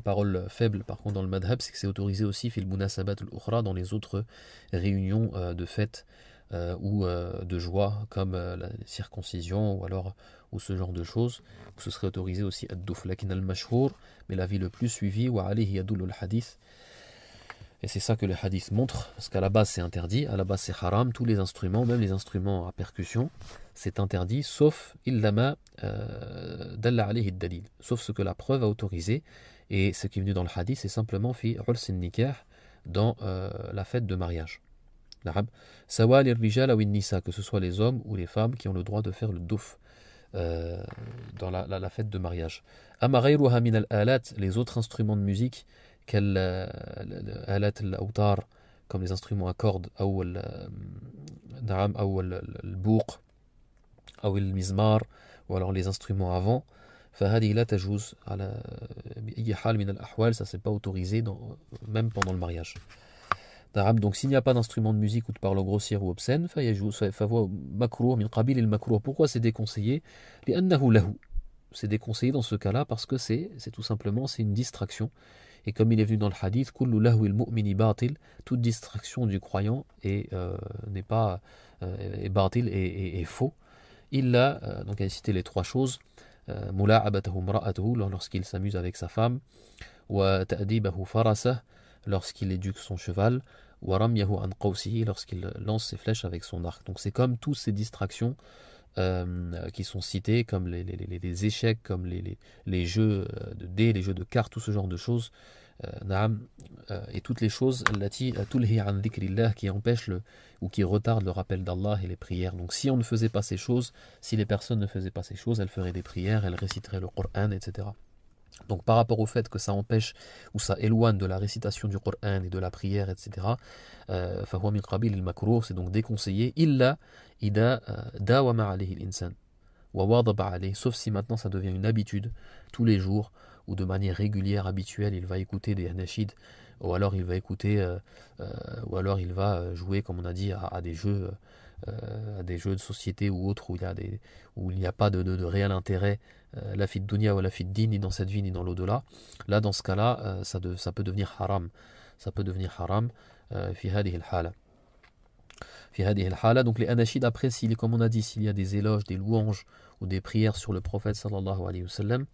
parole faible par contre dans le madhab, c'est que c'est autorisé aussi fil munasabat al-ukhra, dans les autres réunions de fête ou de joie comme la circoncision ou ce genre de choses, où ce serait autorisé aussi ad-duf. Lakin al-mashhour, mais la vie le plus suivie, wa alayhi yadullu al-hadith. Et c'est ça que le hadith montre, parce qu'à la base c'est interdit, à la base c'est haram, tous les instruments, même les instruments à percussion, c'est interdit, sauf illama dalla alayhi ad-dalil, sauf ce que la preuve a autorisé, et ce qui est venu dans le hadith, c'est simplement fi urs nikah, dans la fête de mariage. Sawa lir-rijal aw in-nisa, que ce soit les hommes ou les femmes qui ont le droit de faire le douf dans la fête de mariage. Ama ghayruha min al-alat, les autres instruments de musique, كالآلات الأوتار, comme les instruments à cordes, أو البوق أو المزمار, ou alors les instruments à vent, فهذه لا تجوز على بأي حال من الأحوال, ça c'est pas autorisé même pendant le mariage. Donc s'il n'y a pas d'instrument de musique ou de parole grossière ou obscène, فهو مكروه من قبيل المكروه. Pourquoi c'est déconseillé? لأنه له, c'est déconseillé dans ce cas-là parce que c'est tout simplement c'est une distraction. Et comme il est venu dans le hadith, kullu lahwil mu'mini batil, toute distraction du croyant n'est pas batil et faux. Illa, donc il a cité les trois choses, mula'abatahu mra'atuhu, lorsqu'il s'amuse avec sa femme, wa ta'dibahu farasah, lorsqu'il éduque son cheval, wa ramyahu an qawsihi, lorsqu'il lance ses flèches avec son arc. Donc c'est comme toutes ces distractions qui sont cités, comme les échecs, comme les jeux de dés, les jeux de cartes, tout ce genre de choses, Naam, et toutes les choses allati tulhi an dhikrillah, qui empêchent ou qui retardent le rappel d'Allah et les prières. Donc si on ne faisait pas ces choses, si les personnes ne faisaient pas ces choses, elles feraient des prières, elles réciteraient le Coran, etc. Donc par rapport au fait que ça empêche ou ça éloigne de la récitation du Coran et de la prière, etc., فهو من قبيل المكروه, c'est donc déconseillé, إلا إذا داوم عليه الإنسان وواظب عليه, sauf si maintenant ça devient une habitude, tous les jours, ou de manière régulière, habituelle, il va écouter des nashids, ou alors il va écouter, ou alors il va jouer, comme on a dit, à des jeux de société ou autres où il n'y a pas de réel intérêt, la fit dunya ou la fit din, ni dans cette vie ni dans l'au-delà. Là, dans ce cas-là, ça peut devenir haram. Ça peut devenir haram. Fi hadihi al-hala. Fi hadihi al-hala. Donc les anashids, après, comme on a dit, s'il y a des éloges, des louanges ou des prières sur le prophète sallallahu alayhi wa sallam,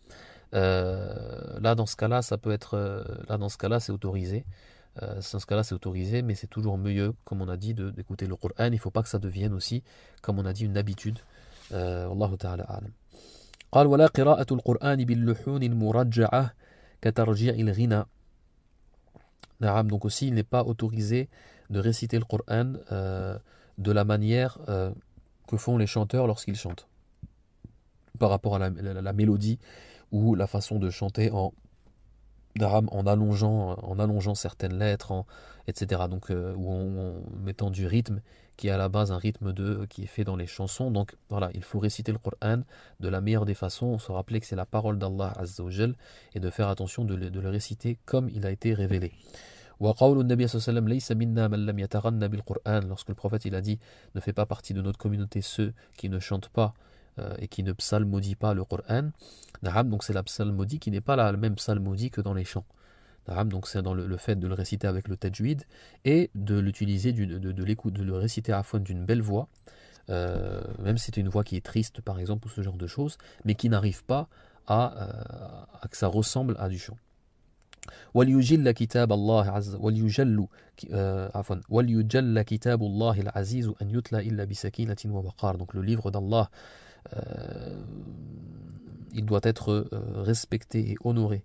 là dans ce cas-là, dans ce cas-là, c'est autorisé. Dans ce cas-là, c'est autorisé, mais c'est toujours mieux, comme on a dit, d'écouter le Coran. Il ne faut pas que ça devienne aussi, comme on a dit, une habitude. Wallahu ta'ala a'lam. قال ولا قراءة القرآن باللحون المرجعة كترجيع الغنى. نعم, donc aussi, il n'est pas autorisé de réciter le Coran de la manière que font les chanteurs lorsqu'ils chantent, par rapport à la mélodie ou la façon de chanter en allongeant certaines lettres, etc. Donc, ou en mettant du rythme qui est à la base un rythme qui est fait dans les chansons. Donc voilà, il faut réciter le Coran de la meilleure des façons, se rappeler que c'est la parole d'Allah Azza wa Jal, et de faire attention de le réciter comme il a été révélé. وقول النبي صلى الله عليه وسلم ليس منا من لم يتغنى بالقرآن, lorsque le prophète il a dit ne fait pas partie de notre communauté ceux qui ne chantent pas et qui ne psalmodient pas le Coran. Donc c'est la psalmodie qui n'est pas la même psalmodie que dans les chants. Donc c'est dans le fait de le réciter avec le tajwid et de l'utiliser, de le réciter à la fois d'une belle voix, même si c'est une voix qui est triste par exemple ou ce genre de choses, mais qui n'arrive pas à que ça ressemble à du chant. وليجل كتاب الله عز وليجل كتاب الله العزيز أن يتلى إلا بسكينة ووقار. Donc le livre d'Allah, il doit être respecté et honoré,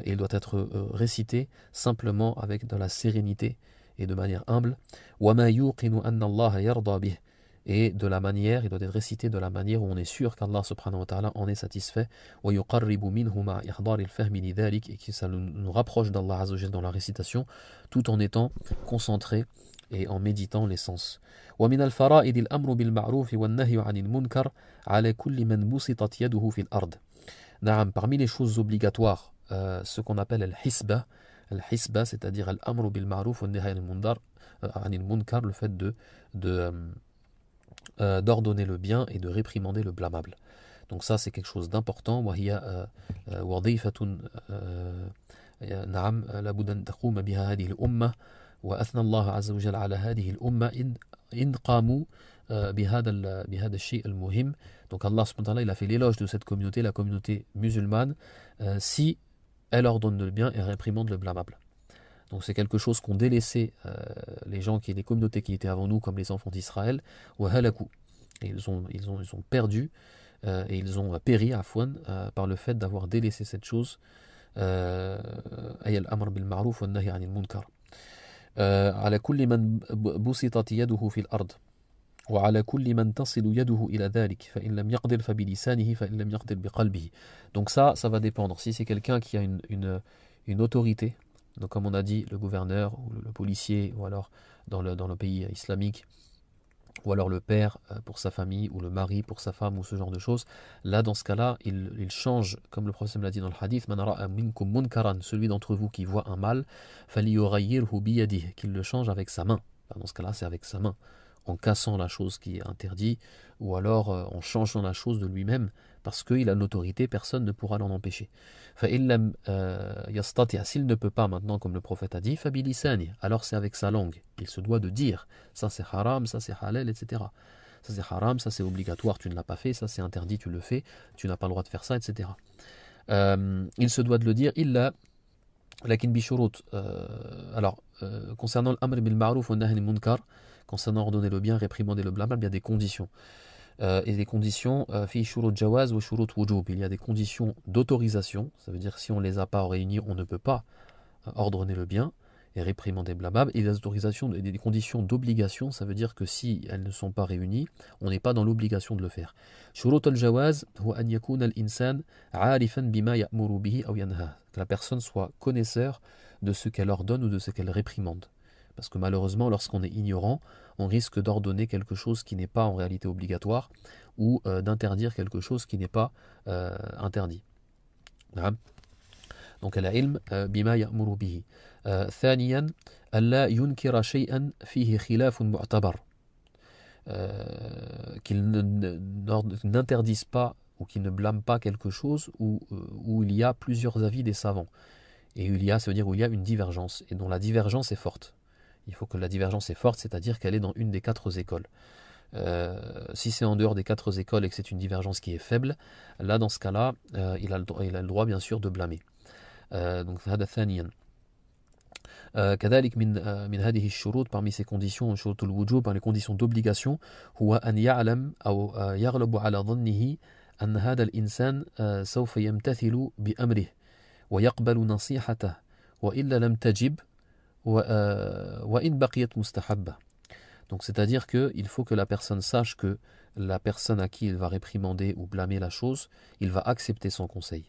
et il doit être récité simplement avec de la sérénité et de manière humble. وما يوقن أن الله يرضى به, et il doit être récité de la manière où on est sûr qu'Allah subhanahu wa ta'ala en est satisfait, ويقرب منه مع إحضار الفهم لذلك, et que ça nous rapproche d'Allah Azza wa Jal dans la récitation, tout en étant concentré et en méditant les sens. ومن الفرائض الأمر بالمعروف والنهي عن المنكر على كل من بسطت يده في الأرض. Parmi les choses obligatoires, ce qu'on appelle al-hisba, c'est-à-dire al-amru bil ma'ruf wa nahy anil munkar, le fait d'ordonner le bien et de réprimander le blâmable. Donc ça, c'est quelque chose d'important. وهي وظيفة نعم لابد أن تقوم بها هذه الأمة, وأثنى الله عز وجل على هذه الأمة إن قاموا بهذا الشيء المهم. Donc Allah subhanahu wa ta'ala, il a fait l'éloge de cette communauté, la communauté musulmane, si elle ordonne le bien et réprimande le blâmable. Donc c'est quelque chose qu'ont délaissé les communautés qui étaient avant nous, comme les enfants d'Israël, et ils ont perdu et ils ont péri par le fait d'avoir délaissé cette chose, al-amr bil ma'ruf wa nahy anil munkar. على كل من بسطت يده في الأرض وعلى كل من تصل يده إلى ذلك فإن لم يقدر فبلسانه فإن لم يقدر بقلبه. Donc ça va dépendre. Si c'est quelqu'un qui a une autorité, donc comme on a dit, le gouverneur ou le policier, ou alors dans le pays islamique, ou alors le père pour sa famille, ou le mari pour sa femme, ou ce genre de choses, là dans ce cas-là, il change, comme le prophète l'a dit dans le hadith, man ra'a minkum munkaran, celui d'entre vous qui voit un mal, falyughayyirhu biyadihi, qu'il le change avec sa main. Dans ce cas-là, c'est avec sa main, en cassant la chose qui est interdite, ou alors en changeant la chose de lui-même, parce qu'il a l'autorité, personne ne pourra l'en empêcher. S'il ne peut pas maintenant, comme le prophète a dit, alors c'est avec sa langue. Il se doit de dire, ça c'est haram, ça c'est halal, etc. Ça c'est haram, ça c'est obligatoire, tu ne l'as pas fait, ça c'est interdit, tu le fais, tu n'as pas le droit de faire ça, etc. Il se doit de le dire, lakin bishurut. Alors, concernant l'amr bil ma'ruf wa nahy anil munkar, concernant ordonner le bien, réprimander le blâmable, il y a des conditions. Et des conditions, fi shurut jawaz ou shurut wujub. Il y a des conditions d'autorisation, ça veut dire si on ne les a pas réunies, on ne peut pas ordonner le bien et réprimander le blâmable, et les autorisations, des conditions d'obligation, ça veut dire que si elles ne sont pas réunies, on n'est pas dans l'obligation de le faire. شروط الجواز هو أن يكون الإنسان عارفا بما يأمر به أو ينهى, que la personne soit connaisseur de ce qu'elle ordonne ou de ce qu'elle réprimande. Parce que malheureusement, lorsqu'on est ignorant, on risque d'ordonner quelque chose qui n'est pas en réalité obligatoire, ou d'interdire quelque chose qui n'est pas interdit. Donc العلم بما يأمر به. ثانيا ألا ينكر شيئا فيه خلاف معتبر, qu'il n'interdise pas ou qu'il ne blâme pas quelque chose où il y a plusieurs avis des savants. Et ça veut dire où il y a une divergence, et dont la divergence est forte. Il faut que la divergence est forte, c'est-à-dire qu'elle est dans une des quatre écoles. Si c'est en dehors des quatre écoles et que c'est une divergence qui est faible, là dans ce cas-là, il a le droit bien sûr de blâmer. Donc هذا ثانيا. كذلك من هذه الشروط, parmi ces conditions, شروط الوجوب, par les conditions d'obligation, هو أن يعلم أو يغلب على ظنه أن هذا الإنسان سوف يمتثل بأمره ويقبل نصيحته وإلا لم تجب وإن بقيت مستحبة. Donc c'est-à-dire qu'il faut que la personne sache que la personne à qui il va réprimander ou blâmer la chose, il va accepter son conseil.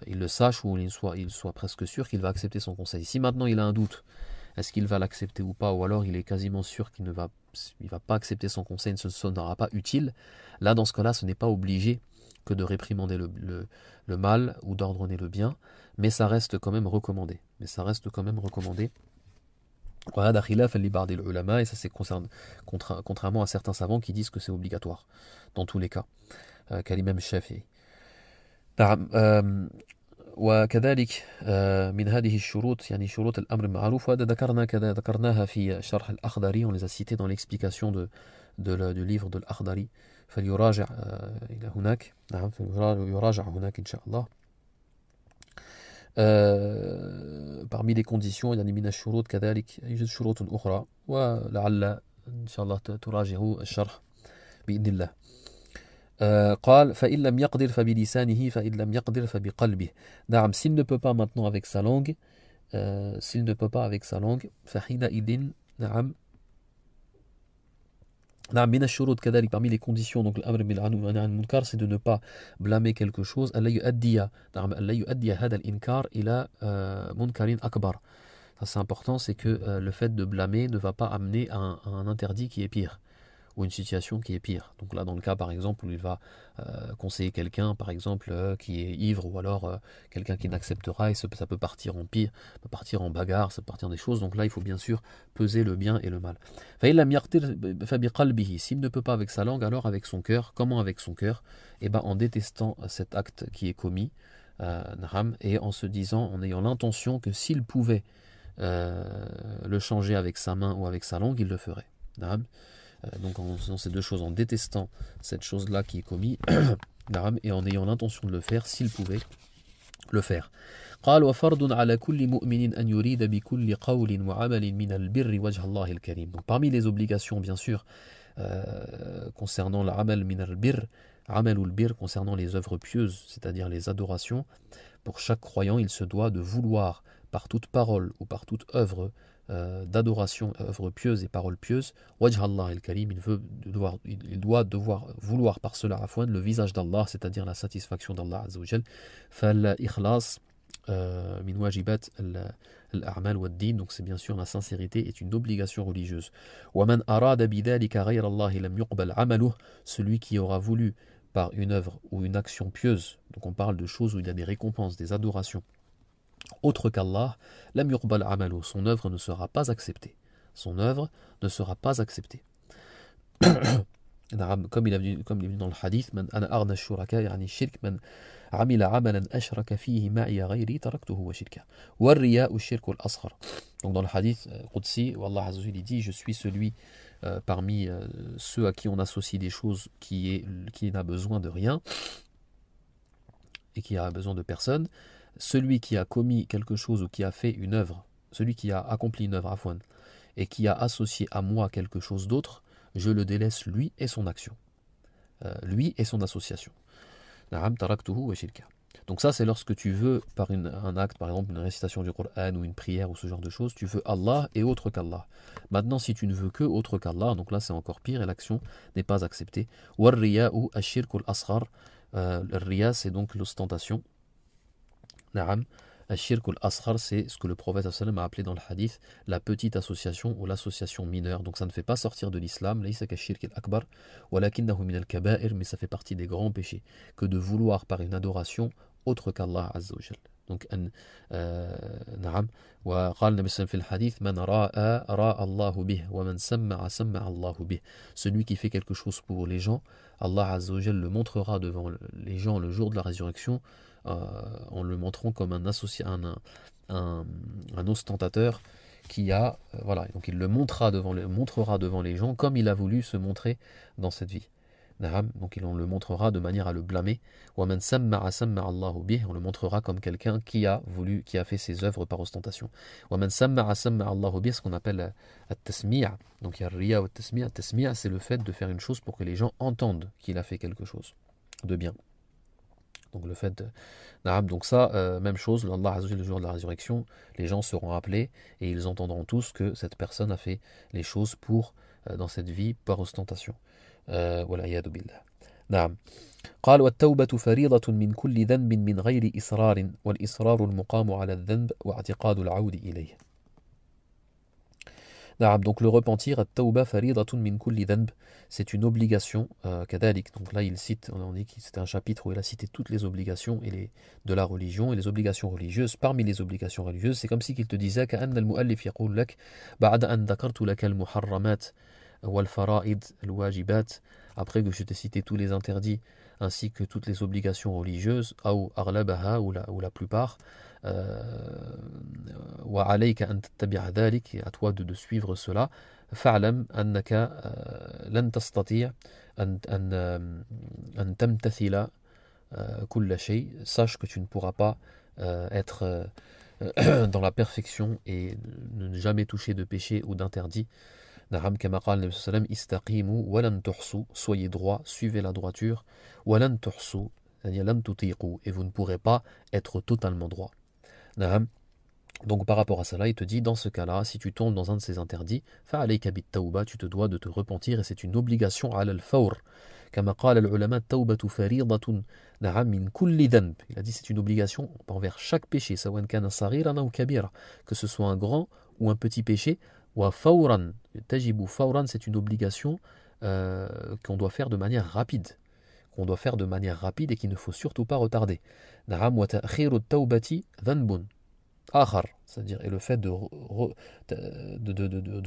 Il le sache ou il soit presque sûr qu'il va accepter son conseil. Si maintenant il a un doute, est-ce qu'il va l'accepter ou pas, ou alors il est quasiment sûr qu'il ne va pas accepter son conseil, ne se sonnera pas utile, là dans ce cas-là ce n'est pas obligé que de réprimander le mal ou d'ordonner le bien, mais ça reste quand même recommandé. وهذا خلافا لبعض العلماء, et ça c'est contrairement à certains savants qui disent que c'est obligatoire dans tous les cas, كالإمام الشافعي. وكذلك من هذه الشروط, يعني شروط الأمر المعروف, وهذا ذكرناها في شرح الأخضري, on les a cités dans l'explication du livre de l'Akhdari, فليراجع إلى هناك, نعم فليراجع هناك إن شاء الله. parmi les conditions, يعني من الشروط كذلك يوجد شروط أخرى, ولعل إن شاء الله تراجعوا الشرح بإذن الله. قال فإن لم يقدر فبلسانه فإن لم يقدر فبقلبه. نعم, s'il ne peut pas maintenant avec sa langue, فحينئذ نعم من الشروط كذلك, parmi les conditions, donc l'amr bil ma'ruf wa nahy anil munkar, c'est de ne pas blâmer quelque chose, ألا يؤدي هذا الإنكار إلى منكر أكبر. Ça c'est important, c'est que le fait de blâmer ne va pas amener à un interdit qui est pire, ou une situation qui est pire. Donc là, dans le cas par exemple où il va conseiller quelqu'un, par exemple qui est ivre, ou alors quelqu'un qui n'acceptera, et ça peut partir en pire, ça peut partir en bagarre, ça peut partir des choses. Donc là, il faut bien sûr peser le bien et le mal. S'il ne peut pas avec sa langue, alors avec son cœur. Comment avec son cœur? Eh ben, en détestant cet acte qui est commis, et en se disant, en ayant l'intention que s'il pouvait le changer avec sa main ou avec sa langue, il le ferait. Donc en faisant ces deux choses, en détestant cette chose-là qui est commise, et en ayant l'intention de le faire, s'il pouvait le faire. قال وفرض على كل مؤمن أن يريد بكل قول وعمل من البر وجه الله الكريم. Donc parmi les obligations bien sûr concernant l'Amal min al-bir, Amal ul-bir, concernant les œuvres pieuses, c'est-à-dire les adorations, pour chaque croyant il se doit de vouloir par toute parole ou par toute œuvre d'adoration, œuvre pieuse et parole pieuse, wajh Allah al-Karim, il doit vouloir par cela le visage d'Allah, c'est-à-dire la satisfaction d'Allah Azza wa Jal. Fal-ikhlas min wajibat al-a'mal wa ad-din, donc c'est bien sûr la sincérité est une obligation religieuse. Wa man arada bidhalika ghayra Allah lam yuqbal 'amaluhu, celui qui aura voulu par une œuvre ou une action pieuse, donc on parle de choses où il y a des récompenses, des adorations autre qu'Allah, lam yuqbal amalu, son œuvre ne sera pas acceptée. Comme il est venu dans le hadith, man ana aghna ash-shuraka yani shirk man amila amalan ashraka fihi ma'iya ghayri taraktuhu wa shirka wa ar-riya'u ash-shirku al-asghar. Donc dans le hadith qudsi où Allah Azza wa Jalla dit, je suis celui parmi ceux à qui on associe des choses qui n'a besoin de rien et qui a besoin de personne. Celui qui a commis quelque chose ou qui a fait une œuvre, celui qui a accompli une œuvre afwan, et qui a associé à moi quelque chose d'autre, je le délaisse lui et son action, lui et son association. Na'am taraktuhu wa shirka. Donc ça, c'est lorsque tu veux, par un acte, par exemple une récitation du Coran ou une prière ou ce genre de choses, tu veux Allah et autre qu'Allah. Maintenant, si tu ne veux que autre qu'Allah, donc là c'est encore pire et l'action n'est pas acceptée. Warriya ou ashirkul asghar. Le riya, c'est donc l'ostentation. Na'am. Ashirkul asghar, c'est ce que le prophète sallam a appelé dans le hadith la petite association ou l'association mineure. Donc ça ne fait pas sortir de l'islam, laysa kashirkil akbar, walakinnahu min al-kaba'ir, mais ça fait partie des grands péchés que de vouloir par une adoration autre qu'Allah Azza wa Jal. Donc, نعم وقال النبي صلى الله عليه وسلم في الحديث من راى الله به ومن سمع الله به. Celui qui fait quelque chose pour les gens, Allah Azza wa Jal le montrera devant les gens le jour de la résurrection en le montrant comme un associé, un ostentateur qui a voilà, donc il le montrera devant les gens comme il a voulu se montrer dans cette vie. Donc on le montrera de manière à le blâmer. On le montrera comme quelqu'un qui a fait ses œuvres par ostentation. Ce qu'on appelle at-tasmi'. Donc il y a riya ou at-tasmi'. At-tasmi', c'est le fait de faire une chose pour que les gens entendent qu'il a fait quelque chose de bien. Donc le fait donc ça, même chose, Allah Azza wa Jalla, le jour de la résurrection, les gens seront appelés et ils entendront tous que cette personne a fait les choses pour dans cette vie par ostentation. والعياذ بالله. نعم. قال والتوبة فريضة من كل ذنب من غير إصرار والإصرار المقام على الذنب واعتقاد العود إليه. نعم. Donc le repentir, التوبة فريضة من كل ذنب, c'est une obligation. كذلك. Donc là il cite, on dit que c'était un chapitre où il a cité toutes les obligations de la religion et les obligations religieuses. Parmi les obligations religieuses, c'est comme si qu'il te disait كأن المؤلف يقول لك بعد أن ذكرت لك المحرمات والفرائض الواجبات, après que je t'ai cité tous les interdits ainsi que toutes les obligations religieuses, أو أغلبها ou la plupart, وعليك أن تتبع ذلك, et à toi de suivre cela, فاعلم أنك لن تستطيع أن تمتثل كل شيء, sache que tu ne pourras pas être dans la perfection et ne jamais toucher de péché ou d'interdit. Na'am, kama qala Nabi sallam, istaqimu wa lan tuhsu, soyez droit, suivez la droiture, wa lan tuhsu, c'est-à-dire lan tutiqu, et vous ne pourrez pas être totalement droit. Na'am. Donc par rapport à cela, il te dit, dans ce cas-là, si tu tombes dans un de ces interdits, fa'alayka bit tawba, tu te dois de te repentir, et c'est une obligation ala al-fawr. Kama qala al-ulama, tawbatu faridatun, na'am, min kulli dhanb. Il a dit, c'est une obligation envers chaque péché, sawan kana saghiran ou kabira, que ce soit un grand ou un petit péché. Wa fawran, tajibu fawran, c'est une obligation qu'on doit faire de manière rapide. Et qu'il ne faut surtout pas retarder. Na'am wa ta'khiru at-tawbati dhanbun akhar, c'est-à-dire et le fait de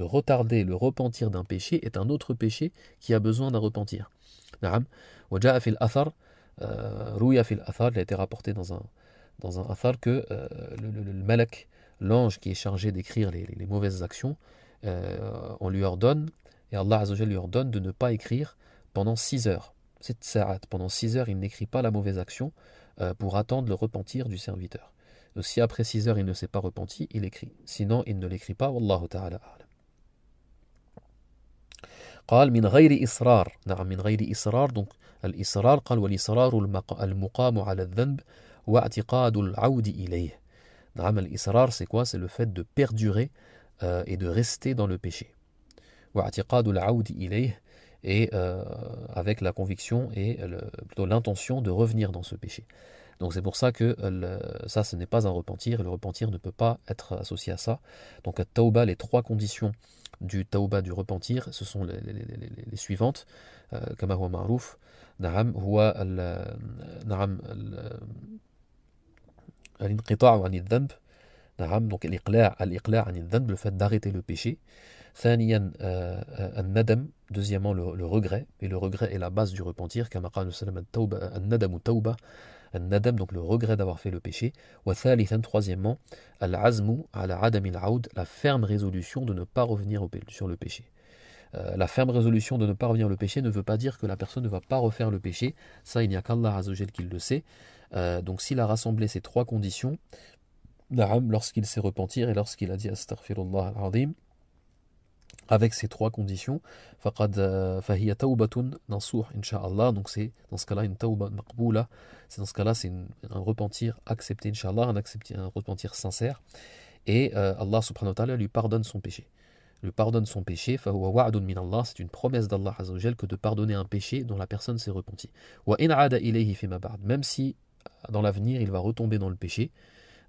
retarder le repentir d'un péché est un autre péché qui a besoin d'un repentir. Na'am wa ja'a fil athar, ruya fil athar, il a été rapporté dans un athar que le malak, l'ange qui est chargé d'écrire les mauvaises actions, on lui ordonne, et Allah Azza wa Jalla lui ordonne de ne pas écrire pendant 6 heures. C'est sa'at. Pendant 6 heures, il n'écrit pas la mauvaise action pour attendre le repentir du serviteur. Donc si après 6 heures il ne s'est pas repenti, il écrit. Sinon, il ne l'écrit pas. Wallahu ta'ala a'lam. قال من غير إصرار. نعم من غير إصرار. Donc الإصرار قال والإصرار المقام على الذنب واعتقاد العود إليه. نعم الإصرار, c'est quoi? C'est le fait de perdurer et de rester dans le péché. واعتقاد العود إليه, et avec la conviction et plutôt l'intention de revenir dans ce péché. Donc c'est pour ça que ça, ce n'est pas un repentir, et le repentir ne peut pas être associé à ça. Donc à tauba, les 3 conditions du tauba, du repentir, ce sont les suivantes. Kama huwa ma'ruf, na'am huwa al-inqita' 'an al-dhanb, na'am, donc al-iqla' 'an al-dhanb, le fait d'arrêter le péché. ثانيا الندم, deuxièmement le regret, et le regret est la base du repentir. Kama qala sallam an-nadamu tauba, al-nadam, donc le regret d'avoir fait le péché. وثالثا, troisièmement, al-azmu ala adam al-aud, la ferme résolution de ne pas revenir sur le péché. La ferme résolution de ne pas revenir au péché ne veut pas dire que la personne ne va pas refaire le péché. Ça, il n'y a qu'Allah Azza wa Jal qui le sait. Donc s'il a rassemblé ces 3 conditions, lorsqu'il s'est repentir et lorsqu'il a dit astaghfirullah al-azim, avec ces trois conditions, fahiya tawbatun nasuh, insha'Allah. Donc c'est dans ce cas-là une tawba maqboula. C'est dans ce cas-là c'est un repentir accepté, insha'Allah, un repentir sincère. Et Allah subhanahu wa ta'ala lui pardonne son péché. Lui pardonne son péché, fahuwa wa'dun min Allah, c'est une promesse d'Allah azza wa jal que de pardonner un péché dont la personne s'est repentie. Wa in 'ada ilayhi fima ba'd, même si dans l'avenir il va retomber dans le péché.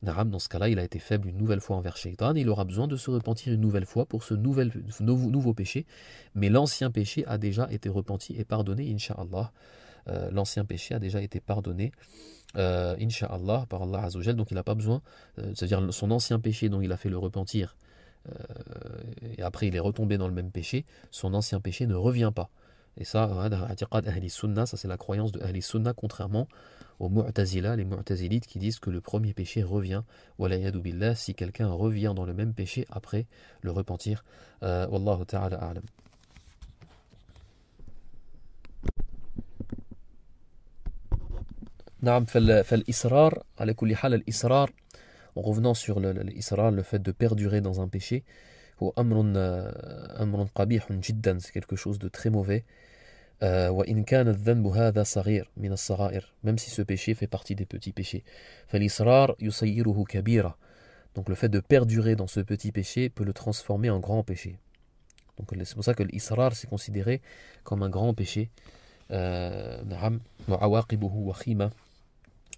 Naram, dans ce cas-là, il a été faible une nouvelle fois envers Shaitan, il aura besoin de se repentir une nouvelle fois pour ce nouveau péché, mais l'ancien péché a déjà été repenti et pardonné, insha'Allah. L'ancien péché a déjà été pardonné, insha'Allah, par Allah Azza wa Jal, donc il n'a pas besoin, c'est-à-dire son ancien péché dont il a fait le repentir, et après il est retombé dans le même péché, son ancien péché ne revient pas. Et ça, ça c'est la croyance de Ahli Sunnah, contrairement aux Mu'tazila, les Mu'tazilites qui disent que le premier péché revient. Walayadu billah, si quelqu'un revient dans le même péché après le repentir. Wallahu ta'ala a'lam. Naam, fal-israr, ala kulli hal al-israr, en revenant sur l'israr, le fait de perdurer dans un péché, ou amrun qabihun jiddan, c'est quelque chose de très mauvais. وإن كان الذنب هذا صغير من الصغائر, même si ce péché fait partie des petits péchés. فالإصرار يصيره كبيرة, donc le fait de perdurer dans ce petit péché peut le transformer en grand péché. Donc c'est pour ça que l'israr c'est considéré comme un grand péché. نعم وعواقبه وخيمة,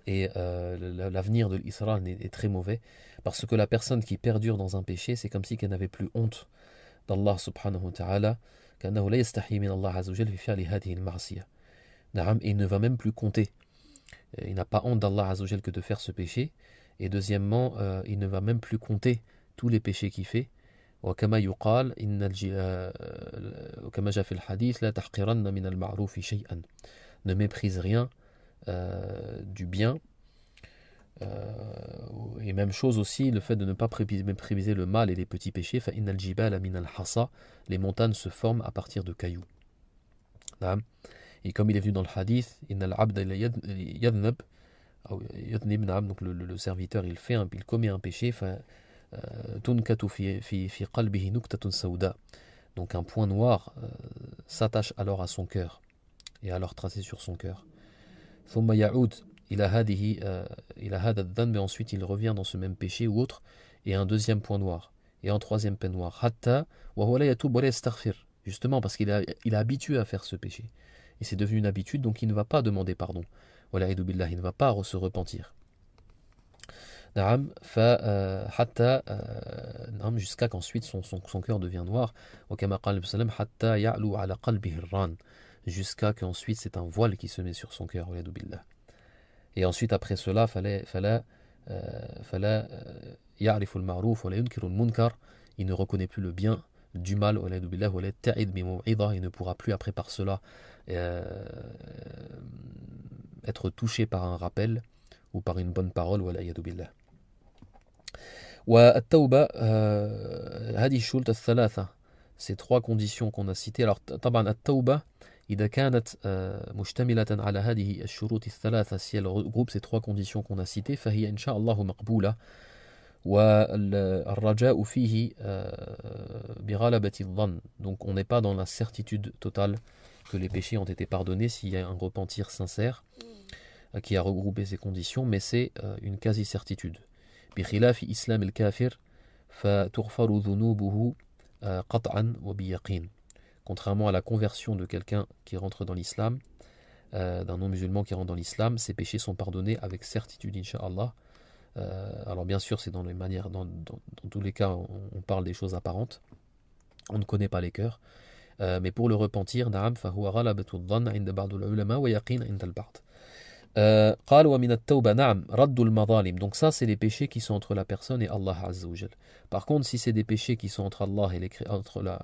et l'avenir de l'israr est très mauvais, parce que la personne qui perdure dans un péché, c'est comme si qu'elle n'avait plus honte d'Allah subhanahu wa ta'ala, كأنه لا يستحي من الله عز وجل في فعل هذه المعصية. نعم, et il ne va même plus compter. Il n'a pas honte d'Allah Azza wa Jal que de faire ce péché. Et deuxièmement, il ne va même plus compter tous les péchés qu'il fait. وكما يقال وكما جاء في الحديث لا تحقرن من المعروف شيئا. Ne méprise rien du bien. Et même chose aussi, le fait de ne pas mépriser le mal et les petits péchés. فإن الجبال من الحصى, les montagnes se forment à partir de cailloux. Et comme il est venu dans le hadith, إن العبد يذنب أو يذنب, donc le serviteur il commet un péché, تنكت في قلبه نكتة سوداء, donc un point noir s'attache alors à son cœur et alors tracé sur son cœur. ثم يعود il a هذا الذنب, ensuite il revient dans ce même péché ou autre, et un deuxième point noir, et un troisième point noir, حتى وهو لا يتوب ولا يستغفر, justement parce qu'il est habitué à faire ce péché, et c'est devenu une habitude, donc il ne va pas demander pardon, وَلَعِيدُ بِاللَّهِ, il ne va pas se repentir. نعم, حتى نعم, jusqu'à qu'ensuite son cœur devient noir, وكما قال النبي صلى الله عليه وسلم حتى يعلو على قلبه الران, jusqu'à qu'ensuite c'est un voile qui se met sur son cœur, وَلَعِيدُ بِاللَّهِ. Et ensuite, après cela, يعرف المعروف ولا ينكر المنكر, il ne reconnaît plus le bien du mal, والعياذ بالله, ولا يتعظ بموعظة, il ne pourra plus après par cela être touché par un rappel ou par une bonne parole, والعياذ بالله. والتوبة هذه الشروط الثلاثة, ces trois conditions qu'on a citées. Alors طبعا التوبة إذا كانت مشتملة على هذه الشروط الثلاثة, si elle regroupe ces trois conditions qu'on a citées, فهي إن شاء الله مقبولة. والرجاء فيه بغلبة الظن, donc on n'est pas dans la certitude totale que les péchés ont été pardonnés s'il y a un repentir sincère qui a regroupé ces conditions, mais c'est une quasi-certitude. بخلاف إسلام الكافر فتغفر ذنوبه قطعا وبيقين, contrairement à la conversion de quelqu'un qui rentre dans l'islam, d'un non-musulman qui rentre dans l'islam, ses péchés sont pardonnés avec certitude, incha'Allah. Alors bien sûr, c'est dans les manières, dans tous les cas, on parle des choses apparentes, on ne connaît pas les cœurs, mais pour le repentir, نعم فهو غلبة الظن عند بعض العلماء ويقين عند البعض. قال ومن التوبة نعم رد المظالم, donc ça c'est les péchés qui sont entre la personne et Allah Azza wa Jal. Par contre, si c'est des péchés qui sont entre Allah et entre la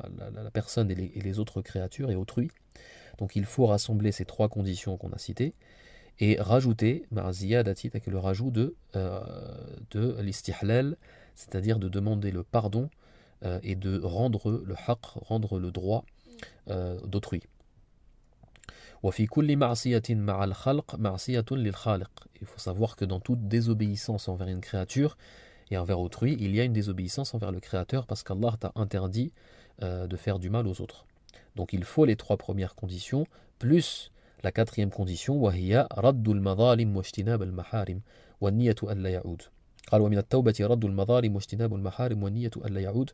personne et les autres créatures et autrui, donc il faut rassembler ces trois conditions qu'on a citées et rajouter ma'ziyadati, avec le rajout de l'istihlal, c'est-à-dire de demander le pardon et de rendre le haqq, rendre le droit d'autrui. وفي كل معصية مع الخلق معصية للخالق. Il faut savoir que dans toute désobéissance envers une créature et envers autrui, il y a une désobéissance envers le Créateur, parce qu'Allah t'a interdit de faire du mal aux autres. Donc il faut les 3 premières conditions, plus la 4e condition, وهي رد المظالم واجتناب المحارم والنية ألا يعود. قال ومن التوبة رد المظالم واجتناب المحارم والنية ألا يعود.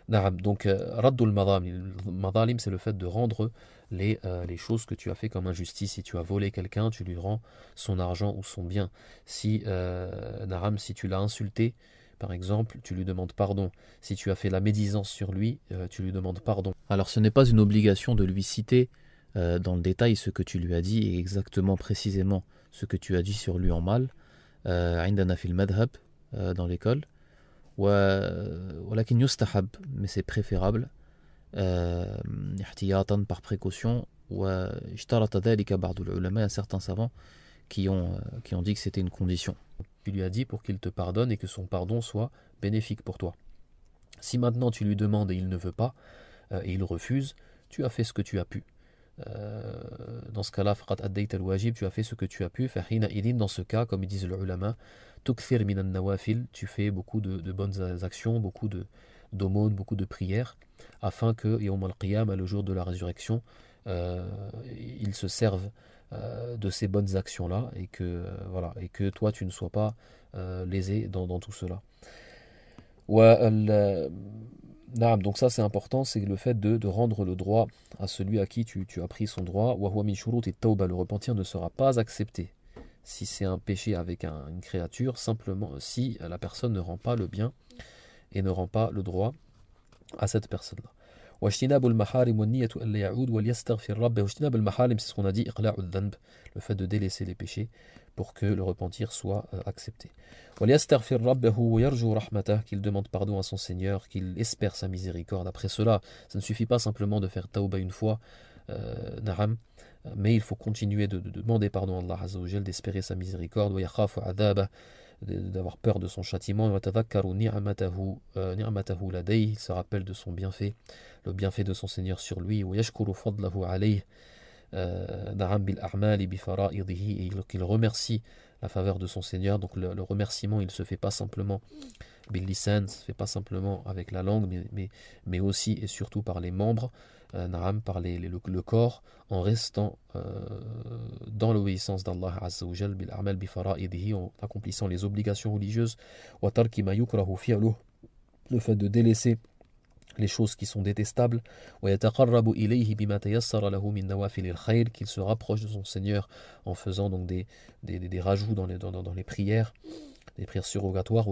نعم, donc رد المظالم, c'est le fait de rendre les choses que tu as fait comme injustice. Si tu as volé quelqu'un, tu lui rends son argent ou son bien. Si tu l'as insulté, par exemple, tu lui demandes pardon. Si tu as fait la médisance sur lui, tu lui demandes pardon. Alors ce n'est pas une obligation de lui citer dans le détail ce que tu lui as dit et exactement précisément ce que tu as dit sur lui en mal. عندنا في المذهب dans l'école. ولكن يستحب, mais c'est préférable احتياطا, par précaution. واشترط ذلك بعض العلماء, à certains savants qui ont dit que c'était une condition. Tu lui as dit pour qu'il te pardonne et que son pardon soit bénéfique pour toi. Si maintenant tu lui demandes et il ne veut pas, et il refuse, tu as fait ce que tu as pu. Dans ce cas-là, فقط أديت الواجب, tu as fait ce que tu as pu. فحينئذ, dans ce cas, comme ils disent les ulama, تكثر من النوافل, tu fais beaucoup de bonnes actions, beaucoup d'aumônes, beaucoup de prières, afin que يوم القيامة, le jour de la résurrection, ils se servent de ces bonnes actions-là et que toi tu ne sois pas lésé dans tout cela. Donc ça c'est important, c'est le fait de rendre le droit à celui à qui tu as pris son droit. Le repentir ne sera pas accepté si c'est un péché avec une créature, simplement si la personne ne rend pas le bien et ne rend pas le droit à cette personne-là. واجتناب المحارم والنية ألا يعود وليستغفر ربه. واجتناب المحارم, c'est ce qu'on a dit, إقلاع الذنب, le fait de délaisser les péchés pour que le repentir soit accepté. وليستغفر ربه ويرجو رحمته, qu'il demande pardon à son Seigneur, qu'il espère sa miséricorde. Après cela, ça ne suffit pas simplement de faire tauba une fois, mais il faut continuer de demander pardon à Allah Azza wa Jal, d'espérer sa miséricorde. ويخاف عذابه, d'avoir peur de son châtiment. Il se rappelle de son bienfait, le bienfait de son Seigneur sur lui. Et qu'il remercie la faveur de son Seigneur. Donc le remerciement, il ne se fait pas simplement bil-lisan, ne se fait pas simplement avec la langue, mais aussi et surtout par les membres, par le corps, en restant dans l'obéissance d'Allah Azza wa Jal, bil-a'mal bi-fara'idihi, en accomplissant les obligations religieuses, wa tarki ma yukrahu fi'luhu, le fait de délaisser les choses qui sont détestables, wa yataqarrabu ilayhi bima tayassara lahu min nawafil al-khayr, qu'il se rapproche de son Seigneur en faisant donc des rajouts dans les prières, des prières surrogatoires.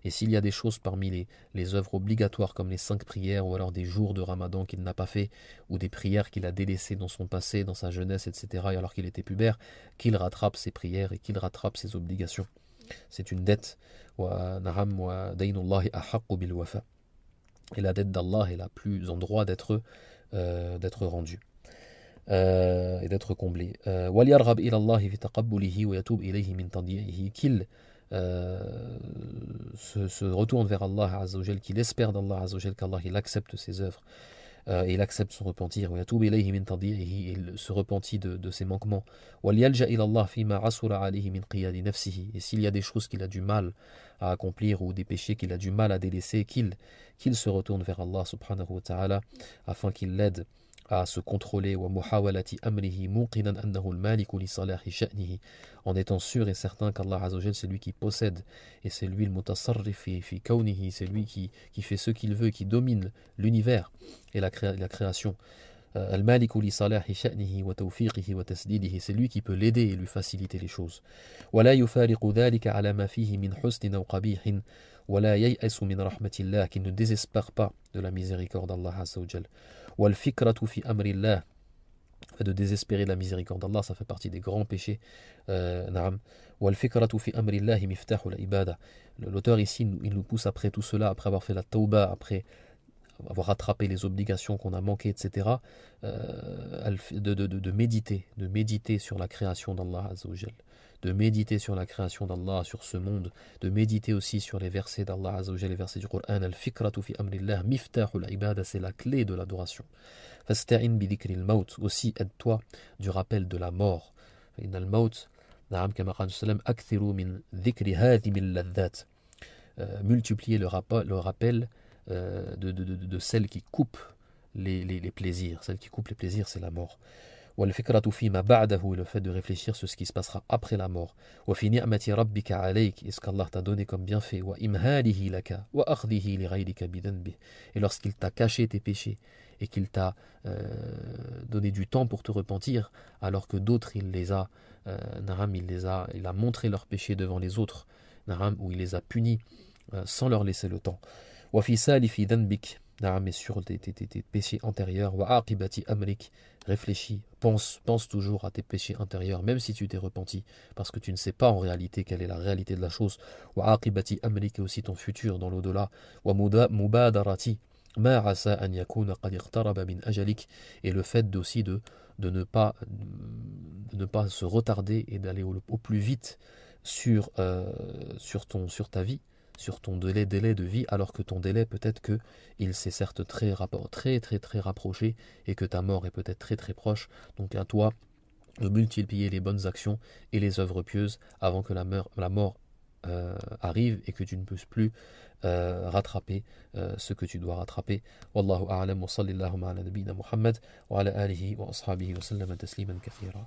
Et s'il y a des choses parmi les œuvres obligatoires comme les 5 prières ou alors des jours de Ramadan qu'il n'a pas fait ou des prières qu'il a délaissées dans son passé, dans sa jeunesse, etc., alors qu'il était pubère, qu'il rattrape ses prières et qu'il rattrape ses obligations. C'est une dette. Et la dette d'Allah est la plus en droit d'être rendue et d'être comblé. Qu'il se retourne vers Allah Azza wa Jal, qu'il espère d'Allah Azza wa Jal qu'Allah il accepte ses œuvres et il accepte son repentir. Et il se repentit de ses manquements. Et s'il y a des choses qu'il a du mal à accomplir ou des péchés qu'il a du mal à délaisser, qu'il se retourne vers Allah subhanahu wa ta'ala afin qu'il l'aide à se contrôler, en étant sûr et certain qu'Allah Azza wa Jal, c'est lui qui possède et c'est lui le mutasarrif fi kawnihi, c'est lui qui fait ce qu'il veut, qui domine l'univers et la création. Al-Malik li salahi sha'nihi wa tawfiqihi wa tasdidihi, c'est lui qui peut l'aider et lui faciliter les choses. ولا يفارق ذلك على ما فيه من حسن أو قبيح ولا ييأس من رحمة الله, qui ne désespère pas de la miséricorde d'Allah Azza wa Jal. والفكرة في أمر الله, de désespérer de la miséricorde d'Allah, ça fait partie des grands péchés. والفكرة في أمر الله مفتاح العبادة. L'auteur ici, il nous pousse après tout cela, après avoir fait la tauba, après avoir rattrapé les obligations qu'on a manquées, etc., de méditer sur la création d'Allah Azza wa Jal, de méditer sur la création d'Allah, sur ce monde, de méditer aussi sur les versets d'Allah Azza wa Jal, les versets du Coran. Al-fikratu fi amrillah miftahul ibada, c'est la clé de l'adoration. Fasta'in bi dhikril maut, aussi aide-toi du rappel de la mort. Inna al-maut, na'am kama qala sallam, akthiru min dhikri hadhimil ladhat. multiplier le rappel de celle qui coupe les plaisirs. Celle qui coupe les plaisirs, c'est la mort. والفكرة فيما بعده, le fait de réfléchir sur ce qui se passera après la mort. وفي نعمة ربك عليك, et ce qu'Allah t'a donné comme bienfait. وإمهاله لك وأخذه لغيرك بذنبه, et lorsqu'il t'a caché tes péchés et qu'il t'a donné du temps pour te repentir, alors que d'autres il a montré leurs péchés devant les autres, où il les a punis sans leur laisser le temps. وفي سالف ذنبك, mais sur tes péchés antérieurs. وعاقبة أمرك, réfléchis, pense toujours à tes péchés intérieurs, même si tu t'es repenti, parce que tu ne sais pas en réalité quelle est la réalité de la chose. وعاقبة أمرك, et aussi ton futur dans l'au-delà. ومبادرة ما عسى أن يكون قد اقترب من أجلك, et le fait aussi de ne pas se retarder et d'aller au plus vite sur ta vie, sur ton délai de vie, alors que ton délai peut-être que il s'est certes très rapproché et que ta mort est peut-être très très proche. Donc à toi de multiplier les bonnes actions et les œuvres pieuses avant que la mort arrive et que tu ne puisses plus rattraper ce que tu dois rattraper. Wallahu a'lam, wa sallallahu ala nabiyyina Muhammad wa ala alihi wa ashabihi wa sallam tasliman kathira.